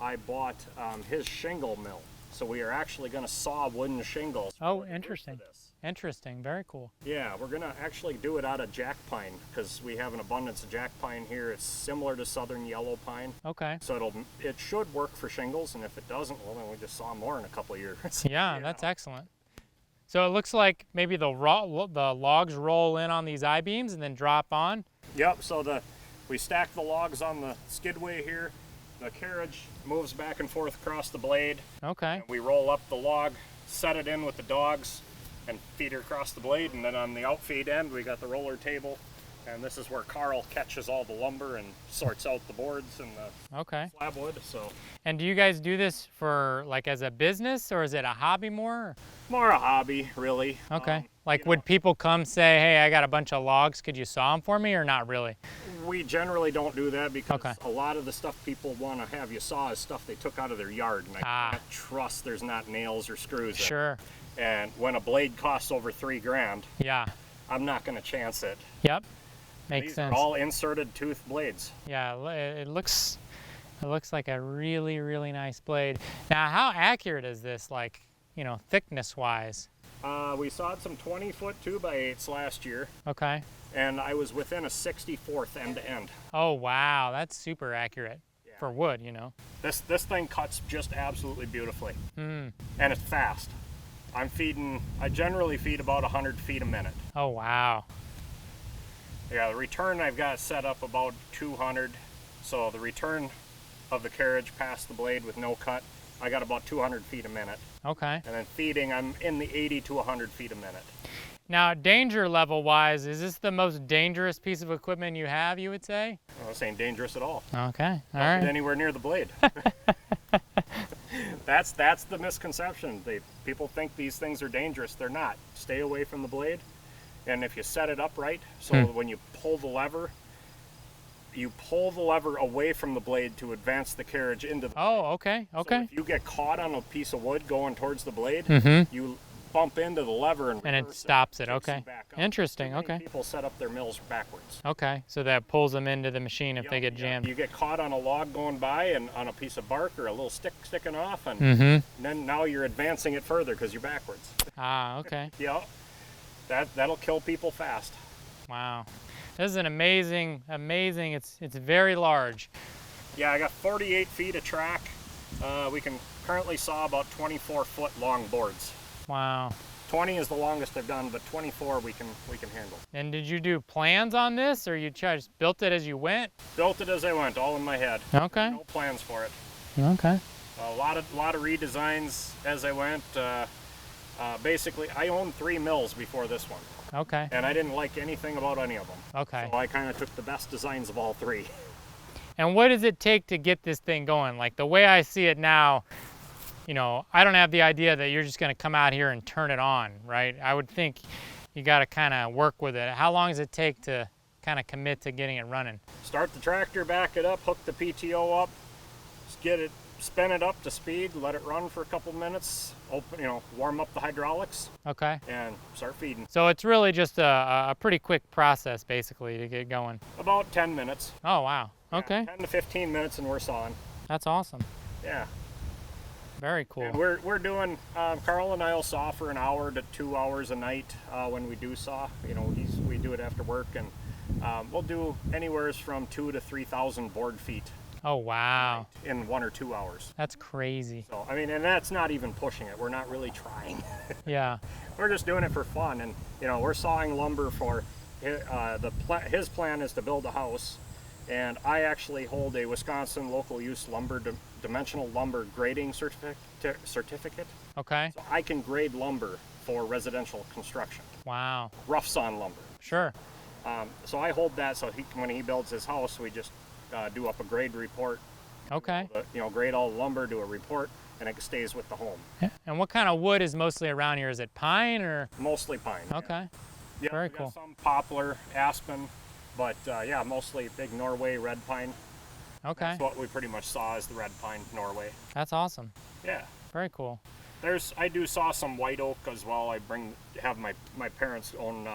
I bought his shingle mill. So we are actually going to saw wooden shingles. Oh, interesting. Interesting. Very cool. Yeah, we're going to actually do it out of jack pine because we have an abundance of jack pine here. It's similar to southern yellow pine. Okay. So it should work for shingles, and if it doesn't, well, then we just saw more in a couple of years. Yeah, that's excellent. So it looks like maybe the logs roll in on these I-beams and then drop on? Yep, so we stack the logs on the skidway here. The carriage moves back and forth across the blade. Okay. And we roll up the log, set it in with the dogs, and feed her across the blade. And then on the outfeed end, we got the roller table. And this is where Carl catches all the lumber and sorts out the boards and the slab wood. So. And do you guys do this for like as a business, or is it a hobby more? More a hobby, really. Okay. Like would people come say, hey, I got a bunch of logs, could you saw them for me, or not really? We generally don't do that because a lot of the stuff people want to have you saw is stuff they took out of their yard. And I can't trust there's not nails or screws in it. Sure. And when a blade costs over $3,000, yeah, I'm not going to chance it. Yep. Makes These sense. are all inserted tooth blades. Yeah, it looks like a really, really nice blade. Now, how accurate is this, like, you know, thickness-wise? We sawed some 20-foot 2x8s last year. Okay. And I was within a 64th end-to-end. Oh, wow, that's super accurate for wood, you know. This thing cuts just absolutely beautifully. Mm. And it's fast. I generally feed about 100 feet a minute. Oh, wow. Yeah, the return I've got set up about 200. So the return of the carriage past the blade with no cut, I got about 200 feet a minute. Okay. And then feeding, I'm in the 80 to 100 feet a minute. Now, danger level wise, is this the most dangerous piece of equipment you have, you would say? Well, this ain't dangerous at all. Okay, all Not right. anywhere near the blade. That's the misconception. People think these things are dangerous. They're not. Stay away from the blade, and if you set it up right, so when you pull the lever away from the blade to advance the carriage into the Oh, okay, okay. So if you get caught on a piece of wood going towards the blade, you bump into the lever and it reverse stops it. kicks you Okay. back up. Interesting. Many Okay. people set up their mills backwards. Okay. So that pulls them into the machine if they get jammed. You get caught on a log going by and on a piece of bark or a little stick sticking off, and then now you're advancing it further because you're backwards. Ah, okay. Yeah, that'll kill people fast. Wow. This is an amazing. It's very large. Yeah, I got 48 feet of track. We can currently saw about 24-foot long boards. Wow. 20 is the longest I've done, but 24 we can handle. And did you do plans on this, or you just built it as you went? Built it as I went, all in my head. Okay. No plans for it. Okay. A lot of redesigns as I went. Basically, I owned 3 mills before this one. Okay. And I didn't like anything about any of them. Okay. So I kind of took the best designs of all 3. And what does it take to get this thing going? Like the way I see it now, you know, I don't have the idea that you're just going to come out here and turn it on, right? I would think you got to kind of work with it. How long does it take to kind of commit to getting it running? Start the tractor, back it up, hook the PTO up, spin it up to speed, let it run for a couple minutes, warm up the hydraulics. Okay. And start feeding. So it's really just a pretty quick process basically to get going. About 10 minutes. Oh, wow. Okay. 10 to 15 minutes and we're sawing. That's awesome. Yeah. Very cool. And we're doing, Carl and I will saw for an hour to 2 hours a night when we do saw. We do it after work, and we'll do anywhere from 2,000 to 3,000 board feet. Oh, wow. In 1 or 2 hours. That's crazy. So, I mean, and that's not even pushing it. We're not really trying. Yeah. We're just doing it for fun, and we're sawing lumber for his plan is to build a house, and I actually hold a Wisconsin local use lumber dimensional lumber grading certificate. Okay. So I can grade lumber for residential construction. Wow. Rough sawn lumber. Sure. So I hold that, so when he builds his house, we just do up a grade report. Okay. Grade all the lumber, do a report, and it stays with the home. And what kind of wood is mostly around here? Is it pine or? Mostly pine. Okay. Yeah, Very we cool. got some poplar, aspen, but yeah, mostly big Norway red pine. Okay. That's what we pretty much saw is the red pine Norway. That's awesome. Yeah. Very cool. I do saw some white oak as well. I have my parents own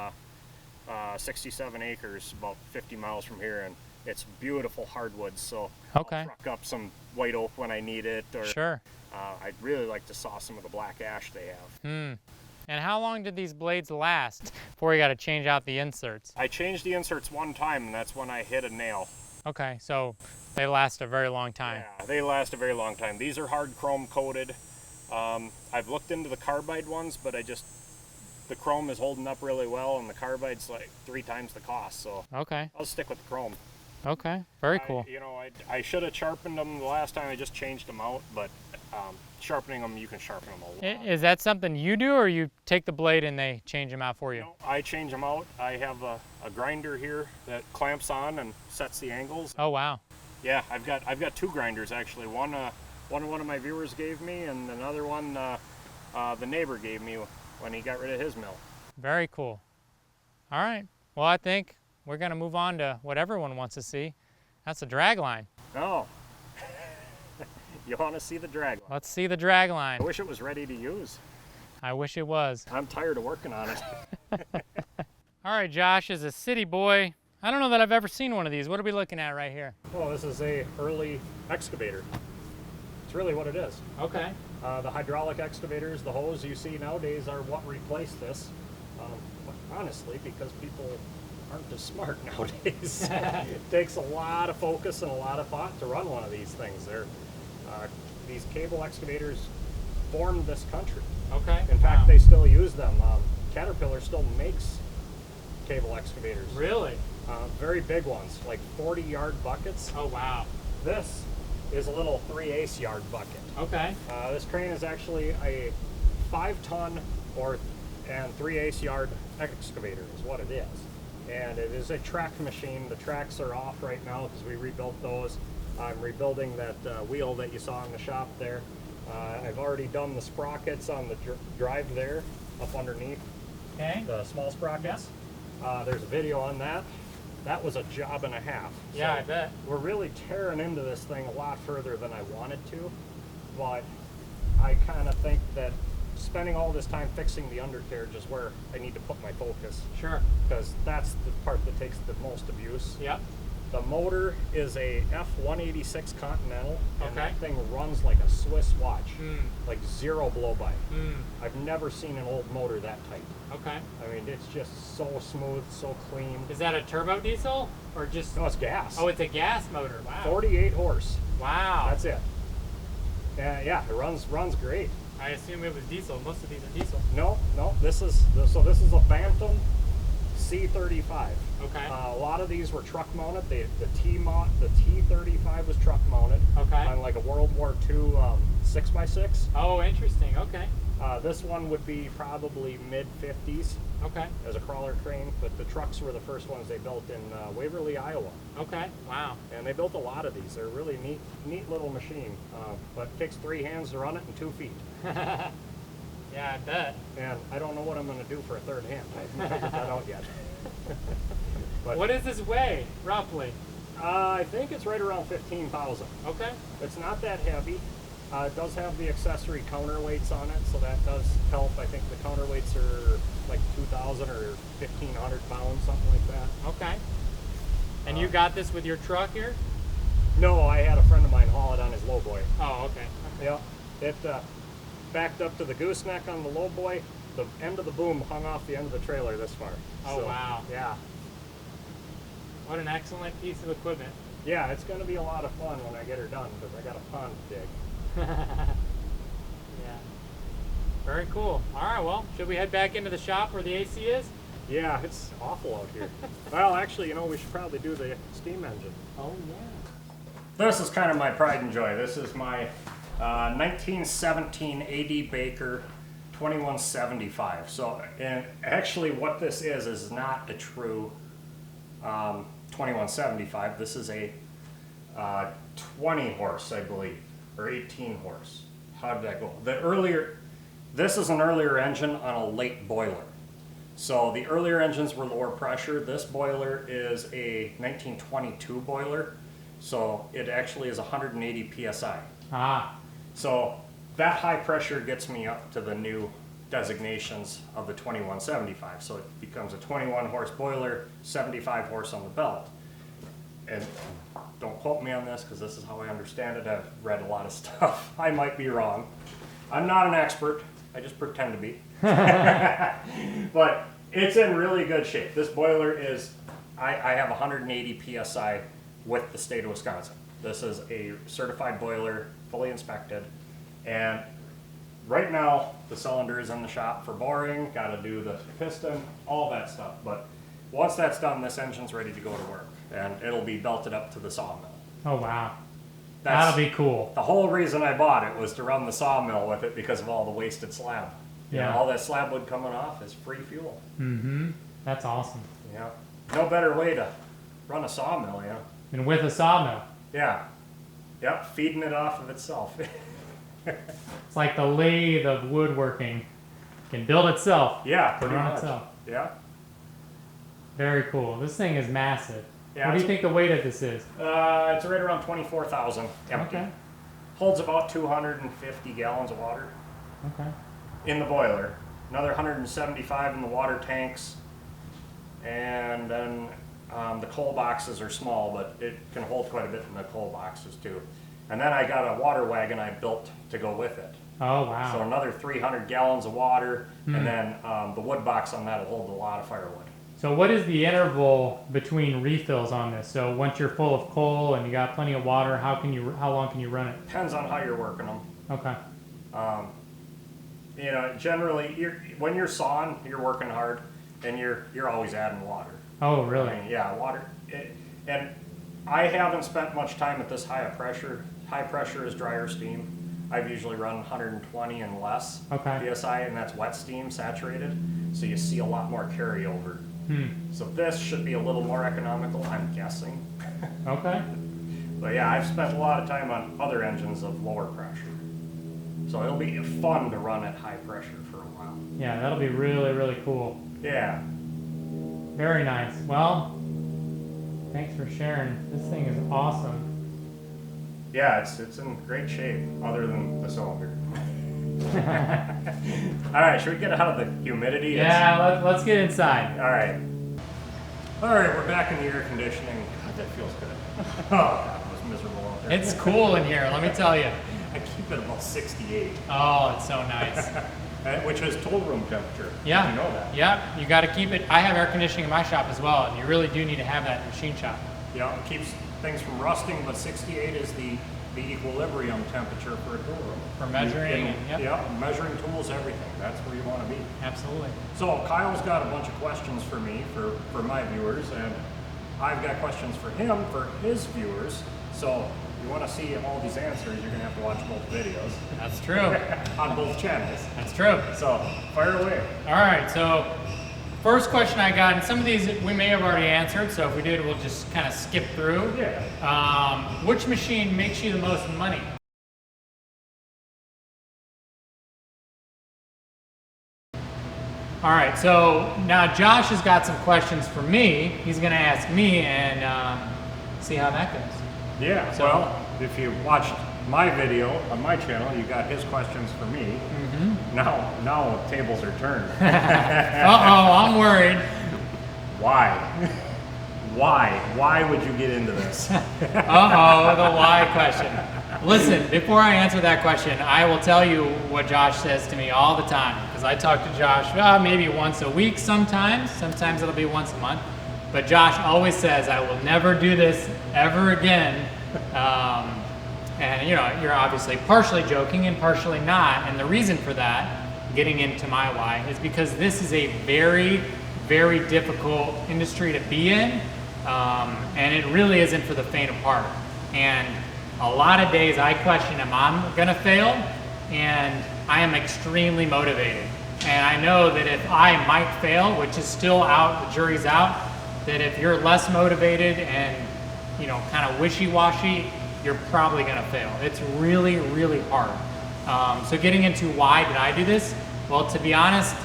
67 acres about 50 miles from here, and it's beautiful hardwoods. So Okay. I'll truck up some white oak when I need it, or Sure. I'd really like to saw some of the black ash they have. And how long did these blades last before you got to change out the inserts? I changed the inserts one time, and that's when I hit a nail. Okay, so they last a very long time. Yeah, they last a very long time. These are hard chrome coated. I've looked into the carbide ones, but the chrome is holding up really well, and the carbide's like 3 times the cost, so Okay. I'll stick with the chrome. Okay. Very cool. I should have sharpened them the last time. I just changed them out, but sharpening them, you can sharpen them a lot. Is that something you do, or you take the blade and they change them out for you? I change them out. I have a grinder here that clamps on and sets the angles. Oh, wow. Yeah, I've got 2 grinders actually. One of my viewers gave me, and another one the neighbor gave me when he got rid of his mill. Very cool. All right. Well, I think we're going to move on to what everyone wants to see. That's a dragline. Oh. You want to see the dragline? Let's see the dragline. I wish it was ready to use. I wish it was. I'm tired of working on it. All right, Josh, as a city boy, I don't know that I've ever seen one of these. What are we looking at right here? Well, this is a early excavator. It's really what it is. Okay. The hydraulic excavators, the hose you see nowadays are what replaced this. Honestly, because people aren't as smart nowadays. It takes a lot of focus and a lot of thought to run one of these things. These cable excavators formed this country. Okay. In fact, they still use them. Caterpillar still makes cable excavators. Really? Very big ones, like 40-yard buckets. Oh, wow. This is a little 3/8 yard bucket. Okay. This crane is actually a 5-ton and 3/8 yard excavator is what it is. And it is a track machine. The tracks are off right now because we rebuilt those. I'm rebuilding that wheel that you saw in the shop there. I've already done the sprockets on the drive there, up underneath Okay. the small sprockets. There's a video on that. That was a job and a half. Yeah, So I bet. we're really tearing into this thing a lot further than I wanted to, but I kind of think that spending all this time fixing the undercarriage is where I need to put my focus, Sure. because that's the part that takes the most abuse. Yep. The motor is a F186 Continental, and Okay. that thing runs like a Swiss watch, Mm. like zero blow-by. Mm. I've never seen an old motor that tight. Okay. I mean, it's just so smooth, so clean. Is that a turbo diesel or just? No, it's gas. Oh, it's a gas motor. Wow. 48 horse. Wow. That's it. Yeah, it runs great. I assume it was diesel. Most of these are diesel. No, this is a Phantom C35. Okay. A lot of these were truck mounted. The T35 was truck mounted. Okay. On like a World War II 6x6. Oh, interesting. Okay. This one would be probably mid 50s Okay. as a crawler crane, but the trucks were the first ones they built in Waverly, Iowa. Okay. Wow. And they built a lot of these. They're a really neat little machine, but it takes 3 hands to run it and 2 feet. Yeah, I bet. And I don't know what I'm going to do for a third hand. I haven't figured that out yet. But What does this weigh, roughly? I think it's right around 15,000. Okay. It's not that heavy. It does have the accessory counterweights on it, so that does help. I think the counterweights are like 2,000 or 1,500 pounds, something like that. Okay. And you got this with your truck here? No, I had a friend of mine haul it on his lowboy. Oh, okay. Yeah, it backed up to the gooseneck on the lowboy. The end of the boom hung off the end of the trailer this far. Oh, So, wow. Yeah. What an excellent piece of equipment. Yeah, it's going to be a lot of fun when I get her done, because I got a pond to dig. Yeah. Very cool. All right, well, should we head back into the shop where the AC is? Yeah, it's awful out here. Well, actually, we should probably do the steam engine. Oh, yeah. This is kind of my pride and joy. This is my 1917 AD Baker 2175. So, and actually what this is not a true 2175. This is a 20 horse, I believe, or 18 horse. How did that go? This is an earlier engine on a late boiler. So the earlier engines were lower pressure. This boiler is a 1922 boiler. So it actually is 180 PSI. Ah, So that high pressure gets me up to the new designations of the 2175. So it becomes a 21 horse boiler, 75 horse on the belt. And don't quote me on this, because this is how I understand it. I've read a lot of stuff. I might be wrong. I'm not an expert. I just pretend to be. But it's in really good shape. This boiler is, I have 180 PSI with the state of Wisconsin. This is a certified boiler, fully inspected. And right now, the cylinder is in the shop for boring, got to do the piston, all that stuff. But once that's done, this engine's ready to go to work. And it'll be belted up to the sawmill. oh wow. That's That'll be cool. the whole reason I bought it, was to run the sawmill with it because of all the wasted slab. Yeah. All that slab wood coming off is free fuel. Mm-hmm. That's awesome. Yeah. No better way to run a sawmill, And with a sawmill. Yeah. Yep, feeding it off of itself. It's like the lathe of woodworking. Can build itself. Yeah, Can pretty run much. itself. Yeah. Very cool. This thing is massive. Yeah, What do you it's- think the weight of this is? It's right around 24,000 empty. Okay. Holds about 250 gallons of water Okay. in the boiler. Another 175 in the water tanks. And then the coal boxes are small, but it can hold quite a bit in the coal boxes too. And then I got a water wagon I built to go with it. Oh So wow. another 300 gallons of water, and then the wood box on that will hold a lot of firewood. So what is the interval between refills on this? So once you're full of coal and you got plenty of water, how long can you run it? Depends on how you're working them. Okay. Generally, when you're sawing, you're working hard, and you're always adding water. Oh I really? mean, yeah, water. And I haven't spent much time at this high pressure. High pressure is drier steam. I've usually run 120 and less Okay. PSI, and that's wet steam, saturated. So you see a lot more carryover. So this should be a little more economical, I'm guessing. Okay. But yeah, I've spent a lot of time on other engines of lower pressure. So it'll be fun to run at high pressure for a while. Yeah, that'll be really, really cool. Yeah. Very nice. Well, thanks for sharing. This thing is awesome. Yeah, it's in great shape, other than the cylinder. All right, should we get out of the humidity? Yeah, let's get inside. All right. All right, we're back in the air conditioning. God, that feels good. Oh, God, it was miserable out there. It's cool in here, let me tell you. I keep it about 68. Oh, it's so nice. Which is tool room temperature. Yeah. You know that. Yeah, you got to keep it. I have air conditioning in my shop as well, and you really do need to have that in the machine shop. Yeah, it keeps things from rusting, but 68 is the equilibrium temperature for a tool room. For measuring, yep. Yeah, measuring tools, everything. That's where you want to be. Absolutely. So Kyle's got a bunch of questions for me, for my viewers, and I've got questions for him, for his viewers. So if you want to see all these answers, you're going to have to watch both videos. That's true. On both channels. That's true. So fire away. All right, so first question I got, and some of these we may have already answered, so if we did, we'll just kind of skip through. Yeah. Which machine makes you the most money? All right, so now Josh has got some questions for me. He's going to ask me and see how that goes. Yeah, So- well, if you watched my video on my channel, you got his questions for me. Mm-hmm. Now tables are turned. Uh-oh, I'm worried. Why? Why would you get into this? Uh-oh, the why question. Listen, before I answer that question, I will tell you what Josh says to me all the time, because I talk to Josh maybe once a week sometimes. Sometimes it'll be once a month. But Josh always says, I will never do this ever again. And you know, you're obviously partially joking and partially not. And the reason for that, getting into my why, is because this is a very, very difficult industry to be in. And it really isn't for the faint of heart. And a lot of days I question, am I gonna fail? And I am extremely motivated. And I know that if I might fail, which is still out, the jury's out, that if you're less motivated and, you know, kind of wishy-washy, you're probably gonna fail. It's really, really hard. So getting into why did I do this? Well, to be honest,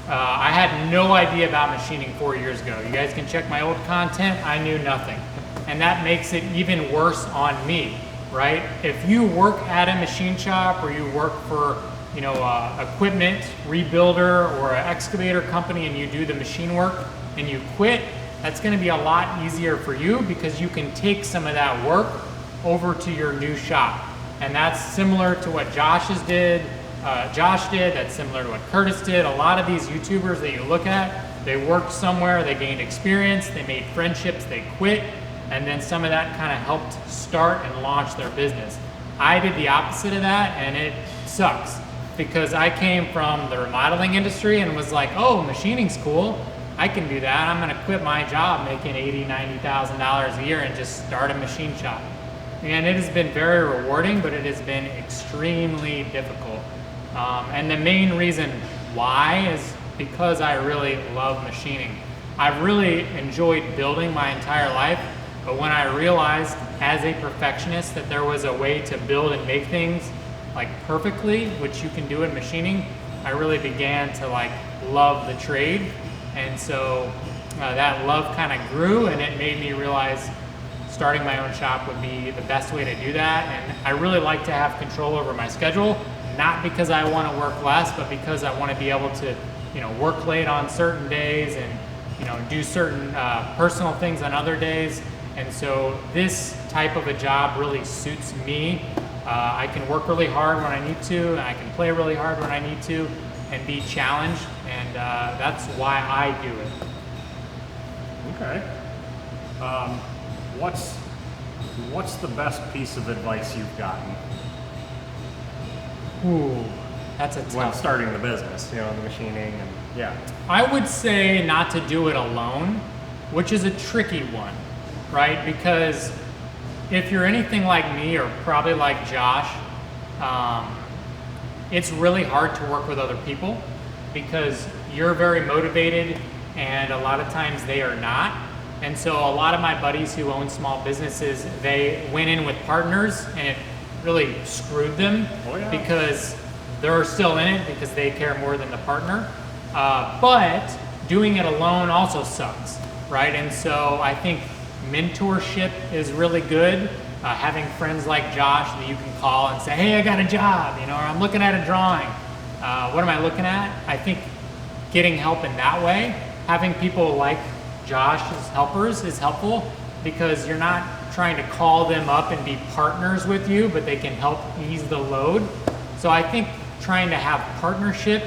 I had no idea about machining 4 years ago. You guys can check my old content, I knew nothing. And that makes it even worse on me, right? If you work at a machine shop or you work for, you know, equipment rebuilder or an excavator company and you do the machine work and you quit, that's gonna be a lot easier for you because you can take some of that work over to your new shop. And that's similar to what Josh did, that's similar to what Curtis did. A lot of these YouTubers that you look at, they worked somewhere, they gained experience, they made friendships, they quit, and then some of that kind of helped start and launch their business. I did the opposite of that, and it sucks because I came from the remodeling industry and was like, oh, machining's cool. I can do that. I'm gonna quit my job making $80,000, $90,000 a year and just start a machine shop. And it has been very rewarding, but it has been extremely difficult. And the main reason why is because I really love machining. I've really enjoyed building my entire life, but when I realized as a perfectionist that there was a way to build and make things like perfectly, which you can do in machining, I really began to like love the trade. And so that love kind of grew, and it made me realize starting my own shop would be the best way to do that. And I really like to have control over my schedule, not because I want to work less, but because I want to be able to, you know, work late on certain days and, you know, do certain personal things on other days. And so this type of a job really suits me. I can work really hard when I need to, and I can play really hard when I need to, and be challenged. And that's why I do it. Okay. What's the best piece of advice you've gotten Ooh, that's a tough when starting the business, you know, the machining and yeah. I would say not to do it alone, which is a tricky one, right? Because if you're anything like me or probably like Josh, it's really hard to work with other people because you're very motivated and a lot of times they are not. And so a lot of my buddies who own small businesses, they went in with partners and it really screwed them Oh, yeah. because they're still in it because they care more than the partner. But doing it alone also sucks, right? And so I think mentorship is really good. Having friends like Josh that you can call and say, hey, I got a job, you know, or I'm looking at a drawing. What am I looking at? I think getting help in that way, having people like Josh as helpers is helpful because you're not trying to call them up and be partners with you, but they can help ease the load. So I think trying to have partnership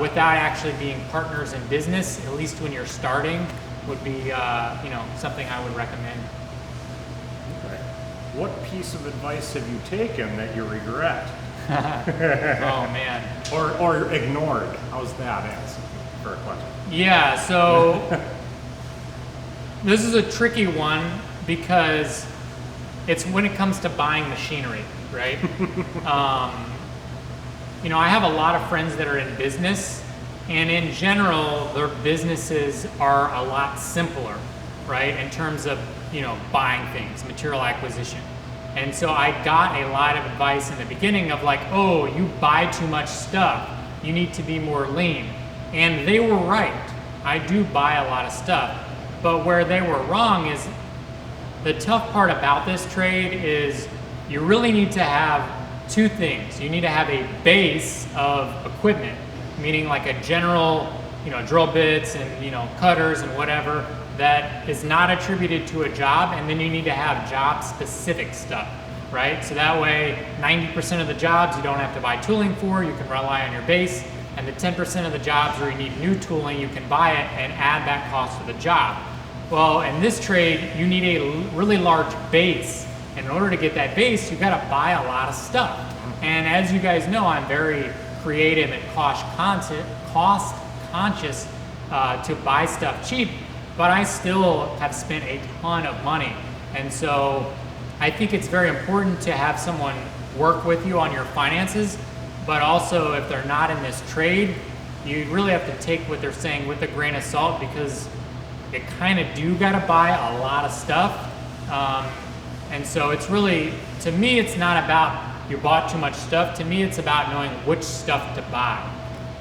without actually being partners in business, at least when you're starting, would be something I would recommend. Okay. What piece of advice have you taken that you regret? Oh man. Or ignored? How's that answer for a question? Yeah, so this is a tricky one because it's when it comes to buying machinery, right? I have a lot of friends that are in business, and in general, their businesses are a lot simpler, right? In terms of, buying things, material acquisition. And so I got a lot of advice in the beginning of like, oh, you buy too much stuff. You need to be more lean. And they were right. I do buy a lot of stuff. But where they were wrong is the tough part about this trade is you really need to have two things. You need to have a base of equipment, meaning like a general, drill bits and, cutters and whatever that is not attributed to a job, and then you need to have job specific stuff, right? So that way 90% of the jobs you don't have to buy tooling for, you can rely on your base, and the 10% of the jobs where you need new tooling, you can buy it and add that cost to the job. Well, in this trade, you need a really large base. And in order to get that base, you gotta buy a lot of stuff. And as you guys know, I'm very creative and cost conscious to buy stuff cheap, but I still have spent a ton of money. And so I think it's very important to have someone work with you on your finances, but also if they're not in this trade, you really have to take what they're saying with a grain of salt because you kind of do gotta buy a lot of stuff. And so it's really, to me, it's not about you bought too much stuff. To me, it's about knowing which stuff to buy.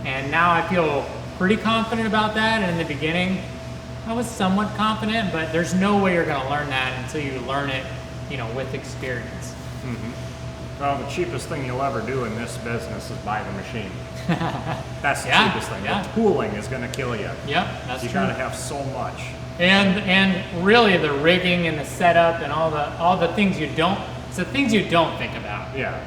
And now I feel pretty confident about that. And in the beginning, I was somewhat confident, but there's no way you're gonna learn that until you learn it, with experience. Mm-hmm. Well, the cheapest thing you'll ever do in this business is buy the machine. That's the cheapest thing. Yeah. The tooling is gonna kill you. Yep, that's you true. gotta have so much. And really the rigging and the setup and all the things you don't, it's the things you don't think about. Yeah,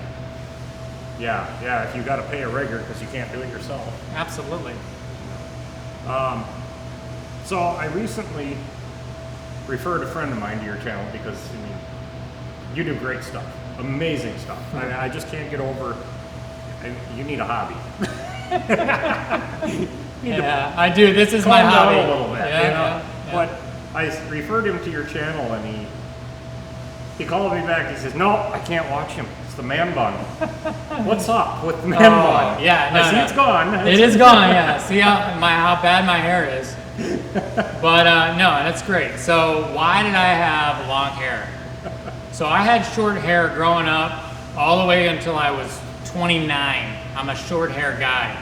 if you gotta pay a rigger because you can't do it yourself. Absolutely. So I recently referred a friend of mine to your channel because, you do great stuff, amazing stuff. I just can't get over, you need a hobby. Yeah, I do, this is my hobby. Calm down a little bit, Yeah. But I referred him to your channel and he called me back, he says, no, I can't watch him. It's the man bun. What's up with the man bun? Yeah, I see it's gone. It is gone, yeah. See how bad my hair is. But no, that's great. So why did I have long hair? So I had short hair growing up all the way until I was 29. I'm a short hair guy.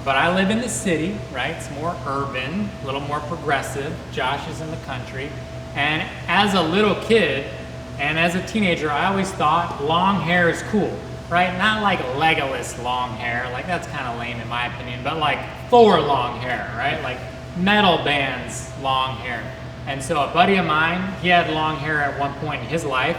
But I live in the city, right? It's more urban, a little more progressive. Josh is in the country. And as a little kid and as a teenager, I always thought long hair is cool, right? Not like Legolas long hair, like that's kind of lame in my opinion, but like Thor long hair, right? Like metal bands long hair. And so a buddy of mine, he had long hair at one point in his life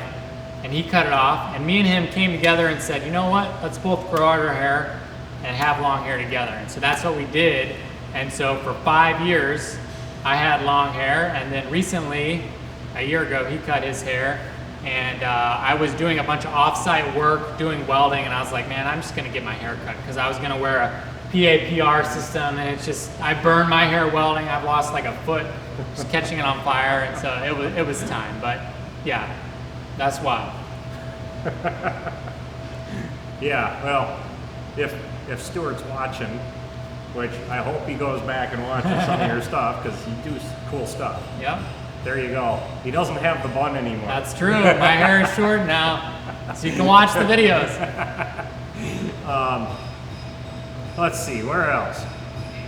and he cut it off. And me and him came together and said, you know what? Let's both grow out our hair and have long hair together. And so that's what we did. And so for 5 years, I had long hair. And then recently, a year ago, he cut his hair. And I was doing a bunch of off-site work, doing welding. And I was like, man, I'm just gonna get my hair cut because I was gonna wear a PAPR system. And it's just, I burned my hair welding. I've lost like a foot just catching it on fire. And so it was time. But yeah, that's why. Yeah, well, if Stuart's watching, which I hope he goes back and watches some of your stuff because you do cool stuff. Yep. There you go. He doesn't have the bun anymore. That's true. My hair is short now, so you can watch the videos. Let's see, where else?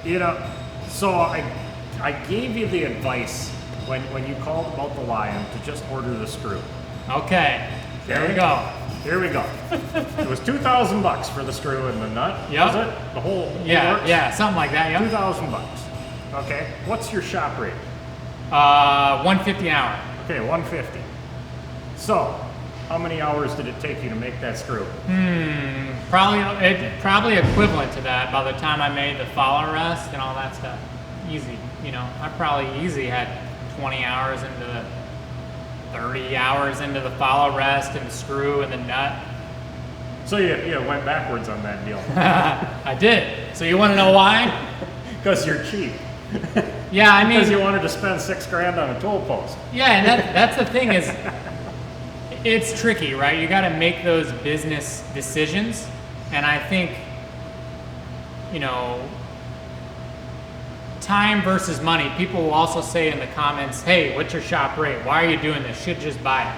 You know, so I gave you the advice when you called about the Lion to just order the screw. Okay, there we go. Here we go. It was $2,000 for the screw and the nut. Yep. Was it? The whole works? Yeah, something like that. Yep. $2,000. Okay. What's your shop rate? 150 an hour. Okay, 150. So, how many hours did it take you to make that screw? Probably equivalent to that by the time I made the follow rest and all that stuff. Easy, you know. I probably easily had 20 hours into the 30 hours into the follow rest and the screw and the nut. So you went backwards on that deal. I did. So you want to know why? Because you're cheap. Yeah, I mean, because you wanted to spend $6,000 on a tool post. Yeah, and that's the thing is, it's tricky, right? You got to make those business decisions, and I think, you know, time versus money. People will also say in the comments, "Hey, what's your shop rate? Why are you doing this? Should just buy it."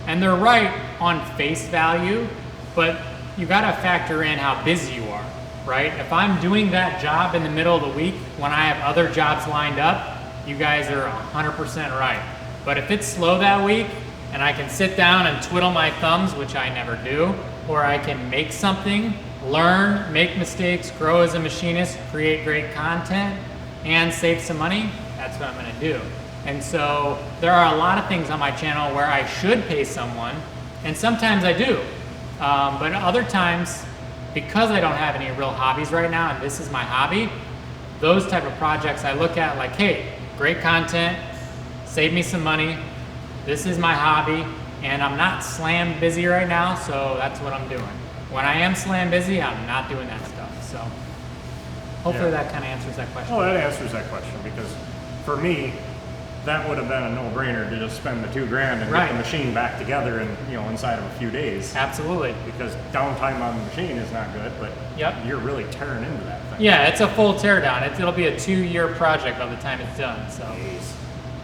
And they're right on face value, but you got to factor in how busy you are. Right? If I'm doing that job in the middle of the week when I have other jobs lined up, you guys are 100% right. But if it's slow that week and I can sit down and twiddle my thumbs, which I never do, or I can make something, learn, make mistakes, grow as a machinist, create great content, and save some money, that's what I'm gonna do. And so there are a lot of things on my channel where I should pay someone, and sometimes I do. But other times, because I don't have any real hobbies right now, and this is my hobby, those type of projects I look at like, hey, great content, save me some money, this is my hobby, and I'm not slam busy right now, so that's what I'm doing. When I am slam busy, I'm not doing that stuff. So hopefully that kind of answers that question. Oh, that answers that question, because for me, that would have been a no-brainer to just spend the $2,000 and get the machine back together in inside of a few days. Absolutely. Because downtime on the machine is not good, but you're really tearing into that thing. Yeah, it's a full teardown. It'll be a 2-year project by the time it's done. So. Jeez.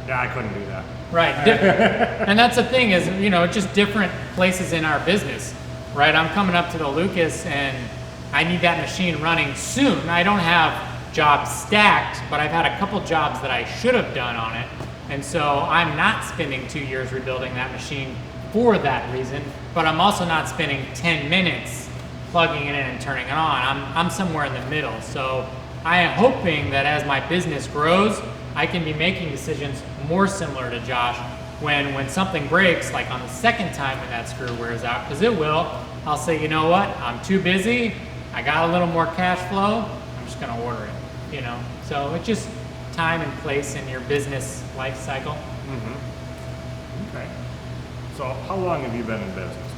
Yeah, I couldn't do that. Right. And that's the thing is, just different places in our business, right? I'm coming up to the Lucas and I need that machine running soon. I don't have jobs stacked, but I've had a couple jobs that I should have done on it. And so I'm not spending 2 years rebuilding that machine for that reason, but I'm also not spending 10 minutes plugging it in and turning it on. I'm somewhere in the middle. So I am hoping that as my business grows, I can be making decisions more similar to Josh when something breaks, like on the second time when that screw wears out, because it will, I'll say, you know what, I'm too busy, I got a little more cash flow, I'm just gonna order it, So it's just time and place in your business life cycle. Mm-hmm. Okay. So how long have you been in business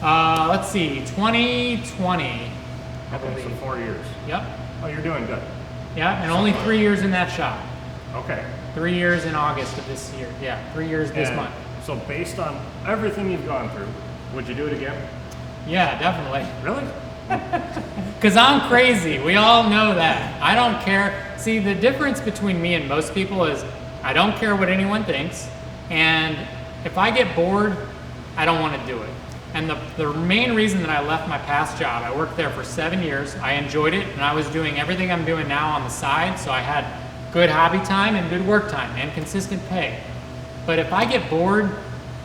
now? Let's see, 2020, I believe. So 4 years. Yep. Oh, you're doing good. Yeah, and only 3 years in that shop. Okay. 3 years in August of this year. Yeah, 3 years this month. So based on everything you've gone through, would you do it again? Yeah, definitely. Really? Because I'm crazy. We all know that. I don't care. See, the difference between me and most people is I don't care what anyone thinks. And if I get bored, I don't want to do it. And the main reason that I left my past job, I worked there for 7 years. I enjoyed it, and I was doing everything I'm doing now on the side. So I had good hobby time and good work time and consistent pay. But if I get bored,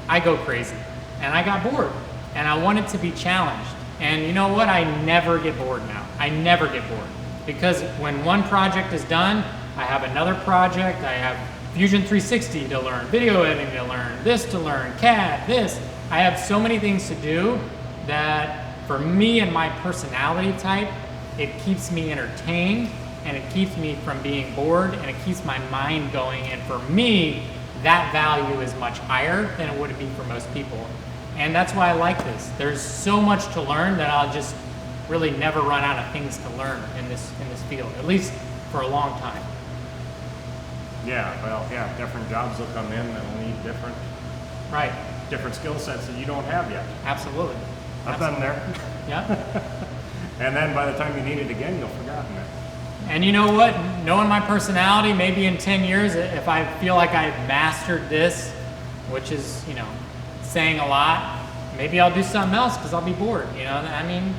I go crazy. And I got bored. And I wanted to be challenged. And you know what? I never get bored now. I never get bored. Because when one project is done, I have another project. I have Fusion 360 to learn, video editing to learn, this to learn, CAD, this. I have so many things to do that for me and my personality type, it keeps me entertained and it keeps me from being bored and it keeps my mind going. And for me, that value is much higher than it would be for most people. And that's why I like this. There's so much to learn that I'll just really never run out of things to learn in this field, at least for a long time. Yeah, well, yeah, different jobs will come in that'll need different skill sets that you don't have yet. Absolutely. I've been there. Yeah. And then by the time you need it again, you've forgotten it. And you know what? Knowing my personality, maybe in 10 years, if I feel like I've mastered this, which is, you know, saying a lot, maybe I'll do something else because I'll be bored, you know? I mean,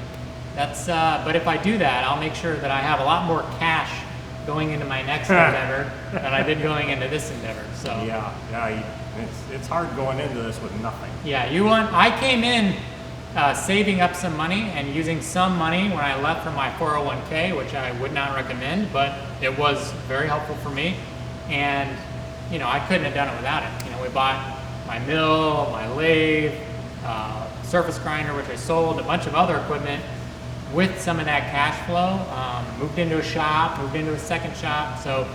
that's, but if I do that, I'll make sure that I have a lot more cash going into my next endeavor than I did going into this endeavor, so. Yeah, it's hard going into this with nothing. Yeah, I came in saving up some money and using some money when I left from my 401k, which I would not recommend, but it was very helpful for me. And, you know, I couldn't have done it without it. You know, we bought my mill, my lathe, surface grinder, which I sold, a bunch of other equipment with some of that cash flow. Moved into a shop, moved into a second shop. So,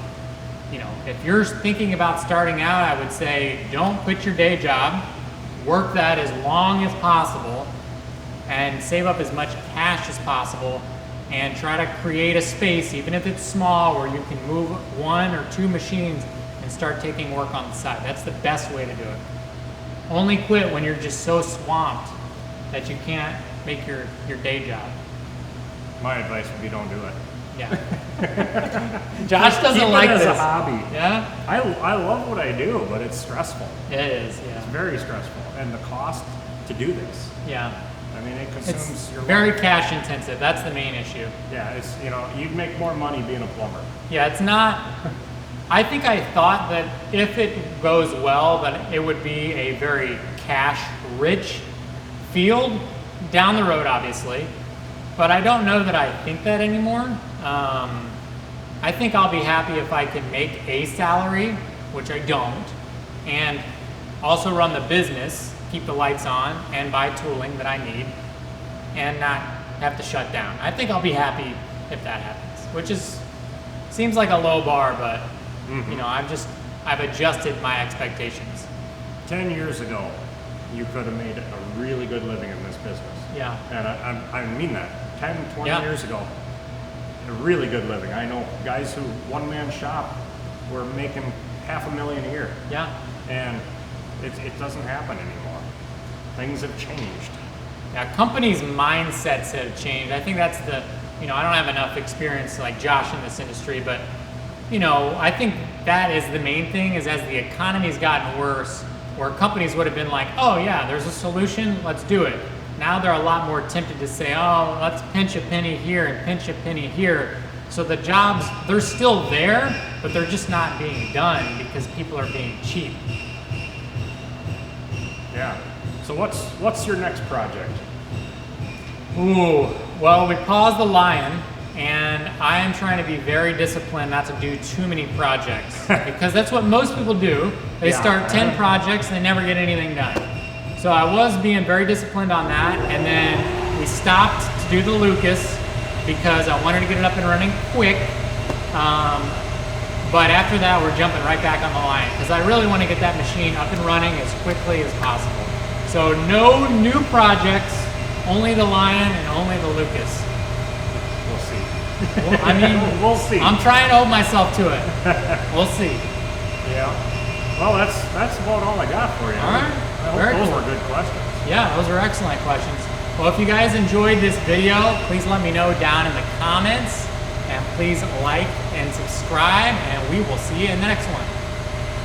you know, if you're thinking about starting out, I would say don't quit your day job. Work that as long as possible and save up as much cash as possible and try to create a space, even if it's small, where you can move 1 or 2 machines and start taking work on the side. That's the best way to do it. Only quit when you're just so swamped that you can't make your day job. My advice would be don't do it. Yeah. Josh doesn't Keep like it as this. a hobby. Yeah? I love what I do, but it's stressful. It is, yeah. It's very stressful. And the cost to do this, Yeah. I mean, it consumes It's your very life. cash intensive. That's the main issue. Yeah, it's, you know, you'd make more money being a plumber. Yeah, it's not. I think I thought that if it goes well, that it would be a very cash-rich field down the road, obviously. But I don't know that I think that anymore. I think I'll be happy if I can make a salary, which I don't, and also run the business, keep the lights on, and buy tooling that I need, and not have to shut down. I think I'll be happy if that happens, which seems like a low bar, but you know, I've adjusted my expectations. 10 years ago, you could have made a really good living in this business. Yeah. And I mean that. 10, 20 Yeah. years ago, a really good living. I know guys who one-man shop were making $500,000 a year. Yeah. And it doesn't happen anymore. Things have changed. Yeah, companies' mindsets have changed. I think that's you know, I don't have enough experience like Josh in this industry, but, you know, I think that is the main thing, is as the economy's gotten worse, where companies would have been like, oh yeah, there's a solution, let's do it. Now they're a lot more tempted to say, oh, let's pinch a penny here and pinch a penny here. So the jobs, they're still there, but they're just not being done because people are being cheap. Yeah. So what's your next project? Ooh, well, we paused the Lion, and I am trying to be very disciplined not to do too many projects, because that's what most people do. They Yeah. start 10 projects and they never get anything done. So I was being very disciplined on that, and then we stopped to do the Lucas because I wanted to get it up and running quick. But after that, we're jumping right back on the Lion because I really want to get that machine up and running as quickly as possible. So no new projects, only the Lion and only the Lucas. We'll see. Well, I mean, we'll see. I'm trying to hold myself to it. We'll see. Yeah. Well, that's about all I got for you. All right. I hope Very those cool. were good questions. Yeah, those are excellent questions. Well, if you guys enjoyed this video, please let me know down in the comments. And please like and subscribe, and we will see you in the next one.